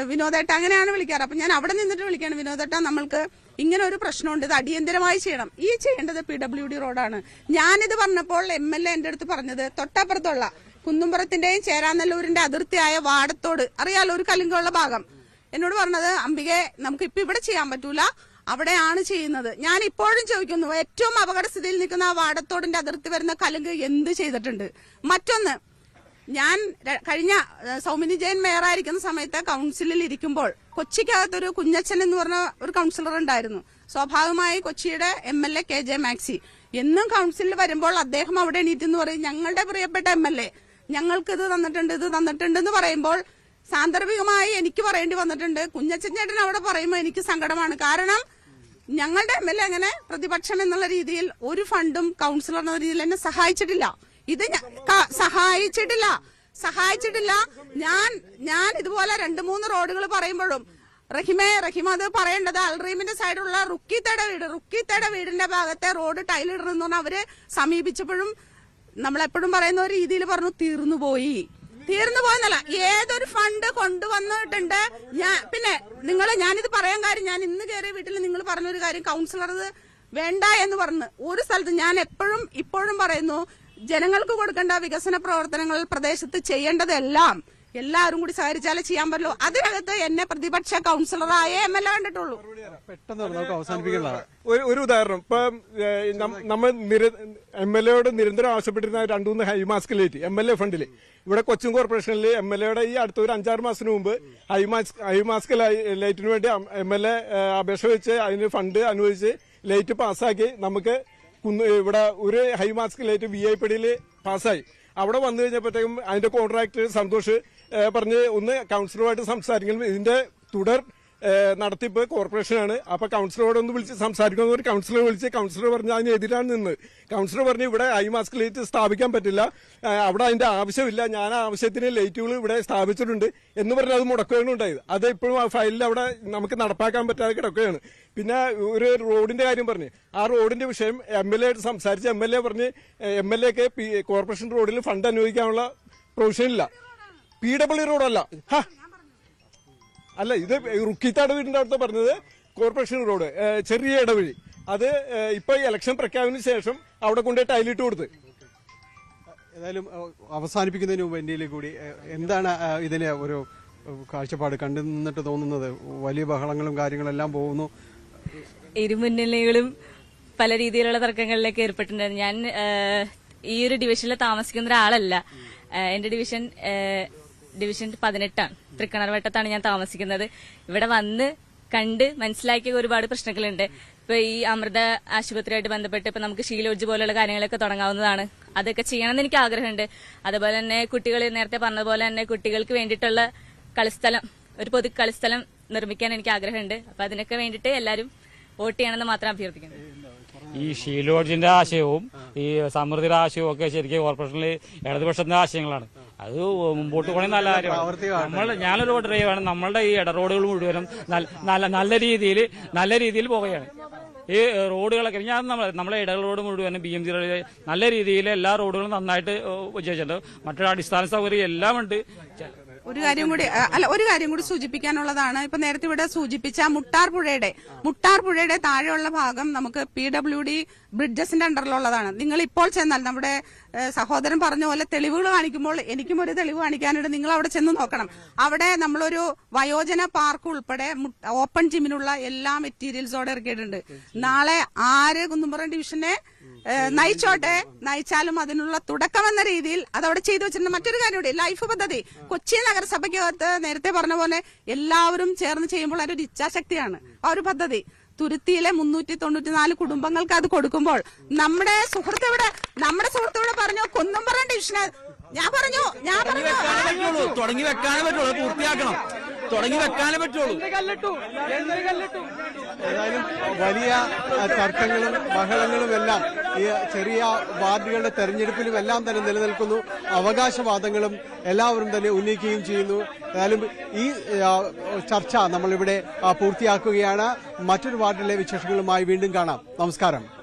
വിനോദേട്ട അങ്ങനെയാണ് വിളിക്കാറ്. അപ്പൊ ഞാൻ അവിടെ നിന്നിട്ട് വിളിക്കാണ്, വിനോദേട്ട നമ്മൾക്ക് ഇങ്ങനെ ഒരു പ്രശ്നമുണ്ട്, ഇത് അടിയന്തരമായി ചെയ്യണം. ഈ ചെയ്യേണ്ടത് PWD റോഡാണ്. ഞാനിത് പറഞ്ഞപ്പോൾ MLA എന്റെ അടുത്ത് പറഞ്ഞത് തൊട്ടപ്പുറത്തുള്ള കുന്നുംപുറത്തിന്റെയും ചേരാനല്ലൂരിന്റെ അതിർത്തിയായ വാടത്തോട് അറിയാലോ, ഒരു കലുങ്കുള്ള ഭാഗം, എന്നോട് പറഞ്ഞത് അംബികെ നമുക്ക് ഇപ്പൊ ഇവിടെ ചെയ്യാൻ പറ്റൂല, അവിടെയാണ് ചെയ്യുന്നത്. ഞാൻ ഇപ്പോഴും ചോദിക്കുന്നു, ഏറ്റവും അപകടസ്ഥിതിയിൽ നിൽക്കുന്ന ആ വാടത്തോടിന്റെ അതിർത്തി വരുന്ന കലുങ്ക് എന്ത് ചെയ്തിട്ടുണ്ട്? മറ്റൊന്ന്, ഞാൻ കഴിഞ്ഞ സൗമിനി ജയൻ മേയറായിരിക്കുന്ന സമയത്ത് കൗൺസിലിൽ ഇരിക്കുമ്പോൾ കൊച്ചിക്കകത്തൊരു കുഞ്ഞച്ചൻ എന്ന് പറഞ്ഞ ഒരു കൗൺസിലർ ഉണ്ടായിരുന്നു. സ്വാഭാവികമായി കൊച്ചിയുടെ MLA KJ മാക്സി എന്നും കൗൺസിലിൽ വരുമ്പോൾ അദ്ദേഹം അവിടെ എണീറ്റെന്ന് പറയും, ഞങ്ങളുടെ പ്രിയപ്പെട്ട MLA ഞങ്ങൾക്ക് ഇത് തന്നിട്ടുണ്ട് ഇത് തന്നിട്ടുണ്ട് എന്ന് പറയുമ്പോൾ സാന്ദർഭികമായി എനിക്ക് പറയേണ്ടി വന്നിട്ടുണ്ട്. കുഞ്ഞച്ചൻ ചേട്ടൻ അവിടെ പറയുമ്പോൾ എനിക്ക് സങ്കടമാണ്. കാരണം ഞങ്ങളുടെ MLA അങ്ങനെ പ്രതിപക്ഷം എന്നുള്ള രീതിയിൽ ഒരു ഫണ്ടും കൗൺസിലർ എന്ന രീതിയിൽ എന്നെ സഹായിച്ചിട്ടില്ല. ഇത് സഹായിച്ചിട്ടില്ല. ഞാൻ ഇതുപോലെ 2-3 റോഡുകൾ പറയുമ്പോഴും റഹിമ അത് പറയേണ്ടത് അൽറീമിന്റെ സൈഡിലുള്ള റുക്കിത്തയുടെ വീടിന്റെ ഭാഗത്തെ റോഡ് ടൈലിടണമെന്ന് പറഞ്ഞാൽ അവര് സമീപിച്ചപ്പോഴും നമ്മളെപ്പോഴും പറയുന്ന ഒരു രീതിയിൽ പറഞ്ഞു തീർന്നു പോയെന്നല്ല, ഏതൊരു ഫണ്ട് കൊണ്ടുവന്നിട്ടുണ്ട്. പിന്നെ ഞാനിത് പറയാൻ കാര്യം, ഞാൻ ഇന്ന് കയറിയ വീട്ടിൽ നിങ്ങൾ പറഞ്ഞൊരു കാര്യം, കൗൺസിലർ ഇത് വേണ്ട എന്ന് പറഞ്ഞു ഒരു സ്ഥലത്ത്. ഞാൻ ഇപ്പോഴും പറയുന്നു, ജനങ്ങൾക്ക് കൊടുക്കേണ്ട വികസന പ്രവർത്തനങ്ങൾ പ്രദേശത്ത് ചെയ്യേണ്ടതെല്ലാം എല്ലാവരും കൂടി സഹകരിച്ചാലേ ചെയ്യാൻ പറ്റുള്ളൂ. അതിനകത്ത് എന്നെ പ്രതിപക്ഷ കൗൺസിലറായ MLA കണ്ടിട്ടുള്ളൂ. ഒരു ഉദാഹരണം, ഇപ്പൊ നമ്മൾ MLAയോട് നിരന്തരം ആവശ്യപ്പെട്ടിരുന്ന 2-3 ഹൈമാസ്ക് ലൈറ്റ് MLA ഫണ്ടില് ഇവിടെ കൊച്ചിൻ കോർപ്പറേഷനിൽ MLAയുടെ ഈ അടുത്ത ഒരു 5-6 മാസത്തിന് മുമ്പ് ഹൈമാസ്ക് ലൈറ്റിന് വേണ്ടി MLA അപേക്ഷ വെച്ച് അതിന് ഫണ്ട് അനുവദിച്ച് ലൈറ്റ് പാസ്സാക്കി നമുക്ക് ഇവിടെ ഒരു ഹൈമാസ്ക് ലൈറ്റ് VIP പാസ്സായി. അവിടെ വന്നു കഴിഞ്ഞപ്പോഴത്തേക്കും അതിന്റെ കോൺട്രാക്ടർ സന്തോഷ് പറഞ്ഞ് ഒന്ന് കൗൺസിലറുമായിട്ട് സംസാരിക്കണം, ഇതിന്റെ തുടർ നടത്തിപ്പ് കോർപ്പറേഷനാണ്, അപ്പൊ കൗൺസിലറോട് ഒന്ന് വിളിച്ച് സംസാരിക്കുന്ന ഒരു കൗൺസിലർ വിളിച്ച് കൗൺസിലർ പറഞ്ഞ് അതിനെതിരാണ് നിന്ന്. കൗൺസിലർ പറഞ്ഞു ഇവിടെ ഹൈമാസ്ക് ലൈറ്റ് സ്ഥാപിക്കാൻ പറ്റില്ല, അവിടെ അതിന്റെ ആവശ്യമില്ല, ഞാൻ ആ ആവശ്യത്തിന് ലൈറ്റുകൾ ഇവിടെ സ്ഥാപിച്ചിട്ടുണ്ട് എന്ന് പറഞ്ഞ് അത് മുടക്കുകയാണ് ഉണ്ടായത്. അത് ഇപ്പോഴും ആ ഫയലിൽ അവിടെ നമുക്ക് നടപ്പാക്കാൻ പറ്റാതെ കിടക്കുകയാണ്. പിന്നെ ഒരു റോഡിന്റെ കാര്യം പറഞ്ഞ് ആ റോഡിന്റെ വിഷയം MLA ആയിട്ട് സംസാരിച്ച് MLA പറഞ്ഞ് MLAക്ക് കോർപ്പറേഷൻ റോഡിൽ ഫണ്ട് അനുവദിക്കാനുള്ള പ്രൊവിഷൻ ഇല്ല. PWD റോഡല്ല, അല്ല ഇത് റുക്കിത്താട് വീടിന്റെ അടുത്ത് പറഞ്ഞത് കോർപ്പറേഷൻ റോഡ് ചെറിയ ഇടവഴി, അത് ഇപ്പൊ ഇലക്ഷൻ പ്രഖ്യാപനത്തിന് ശേഷം അവിടെ കൊണ്ടുപോയി ടൈലിട്ട് കൊടുത്ത്. ഏതായാലും അവസാനിപ്പിക്കുന്നതിന് മുമ്പ് ഇന്ത്യയിൽ കൂടി എന്താണ് ഇതിന് ഒരു കാഴ്ചപ്പാട് കണ്ടു നിന്നിട്ട് തോന്നുന്നത്? വലിയ ബഹളങ്ങളും കാര്യങ്ങളെല്ലാം പോകുന്നു, ഇരുമുന്നണികളും പല രീതിയിലുള്ള തർക്കങ്ങളിലേക്ക് ഏർപ്പെട്ടിട്ടുണ്ട്. ഞാൻ ഈ ഒരു ഡിവിഷനിൽ താമസിക്കുന്ന ഒരാളല്ല. എന്റെ ഡിവിഷൻ 18 തൃക്കണർവട്ടത്താണ് ഞാൻ താമസിക്കുന്നത്. ഇവിടെ വന്ന് കണ്ട് മനസ്സിലാക്കിയ ഒരുപാട് പ്രശ്നങ്ങളുണ്ട്. ഇപ്പൊ ഈ അമൃത ആശുപത്രിയായിട്ട് ബന്ധപ്പെട്ട് ഇപ്പൊ നമുക്ക് ഷീലോഡ്ജ് പോലുള്ള കാര്യങ്ങളൊക്കെ തുടങ്ങാവുന്നതാണ്. അതൊക്കെ ചെയ്യണമെന്ന് എനിക്ക് ആഗ്രഹമുണ്ട്. അതുപോലെ തന്നെ കുട്ടികൾ നേരത്തെ പറഞ്ഞതുപോലെ തന്നെ കുട്ടികൾക്ക് വേണ്ടിയിട്ടുള്ള കളിസ്ഥലം, ഒരു പൊതു കളിസ്ഥലം നിർമ്മിക്കാൻ എനിക്ക് ആഗ്രഹമുണ്ട്. അപ്പൊ അതിനൊക്കെ വേണ്ടിയിട്ട് എല്ലാവരും വോട്ട് ചെയ്യണമെന്ന് മാത്രം അഭ്യർത്ഥിക്കുന്നു. ഈ ഷീലോഡ്ജിന്റെ ആശയവും ഈ സമൃദ്ധിയുടെ ആശയവും ഒക്കെ ശരിക്കും കോർപ്പറേഷനിൽ ഇടതുപക്ഷത്തിന്റെ ആശയങ്ങളാണ്. അത് മുമ്പോട്ട് പോകണേ നല്ല കാര്യമാണ്. ഞാനൊരു റോഡ് ഡ്രൈവാണ്. നമ്മളുടെ ഈ ഇടറോഡുകൾ മുഴുവനും നല്ല രീതിയിൽ പോവുകയാണ്. ഈ റോഡുകളൊക്കെ നമ്മളെ ഇട റോഡ് മുഴുവനും BMC നല്ല രീതിയിൽ എല്ലാ റോഡുകളും നന്നായിട്ട് ഉപയോഗിച്ചിട്ടുണ്ട്. മറ്റൊരു അടിസ്ഥാന സൗകര്യം എല്ലാം ഉണ്ട്. ഒരു കാര്യം കൂടി സൂചിപ്പിക്കാനുള്ളതാണ്. ഇപ്പൊ നേരത്തെ ഇവിടെ സൂചിപ്പിച്ച മുട്ടാർ പുഴയുടെ താഴെയുള്ള ഭാഗം നമുക്ക് PWD ബ്രിഡ്ജസിന്റെ അണ്ടറിലുള്ളതാണ്. നിങ്ങൾ ഇപ്പോൾ ചെന്നാൽ നമ്മുടെ സഹോദരൻ പറഞ്ഞ പോലെ തെളിവുകൾ കാണിക്കുമ്പോൾ എനിക്കും ഒരു തെളിവ് കാണിക്കാനുണ്ട്. നിങ്ങൾ അവിടെ ചെന്ന് നോക്കണം. അവിടെ നമ്മളൊരു വയോജന പാർക്ക് ഉൾപ്പെടെ ഓപ്പൺ ജിമ്മിനുള്ള എല്ലാ മെറ്റീരിയൽസോടെ ഇറക്കിയിട്ടുണ്ട്. നാളെ ആര് കുന്നുംപുറം ഡിവിഷനെ നയിച്ചാലും അതിനുള്ള തുടക്കമെന്ന രീതിയിൽ അതവിടെ ചെയ്തു വെച്ചിട്ടുണ്ട്. മറ്റൊരു കാര്യമുണ്ട്, ലൈഫ് പദ്ധതി കൊച്ചി നഗരസഭയ്ക്കകത്ത് നേരത്തെ പറഞ്ഞ പോലെ എല്ലാവരും ചേർന്ന് ചെയ്യുമ്പോൾ അതൊരു ഇച്ഛാശക്തിയാണ്. ആ ഒരു പദ്ധതി തുരുത്തിയിലെ 394 കുടുംബങ്ങൾക്ക് അത് കൊടുക്കുമ്പോൾ നമ്മുടെ സുഹൃത്ത് ഇവിടെ പറഞ്ഞു കുന്നുംപുറം ഡിവിഷന്, ഞാൻ പറഞ്ഞു തുടങ്ങി വെക്കാനേ പറ്റുള്ളൂ, തുടങ്ങി വെക്കാനേ പറ്റുള്ളൂ. ഏതായാലും വലിയ തർക്കങ്ങളും ബഹളങ്ങളും എല്ലാം ഈ ചെറിയ വാർഡുകളുടെ തെരഞ്ഞെടുപ്പിലും എല്ലാം തന്നെ നിലനിൽക്കുന്നു. അവകാശവാദങ്ങളും എല്ലാവരും തന്നെ ഉന്നയിക്കുകയും ചെയ്യുന്നു. ഏതായാലും ഈ ചർച്ച നമ്മളിവിടെ പൂർത്തിയാക്കുകയാണ്. മറ്റൊരു വാർഡിലെ വിശേഷങ്ങളുമായി വീണ്ടും കാണാം. നമസ്കാരം.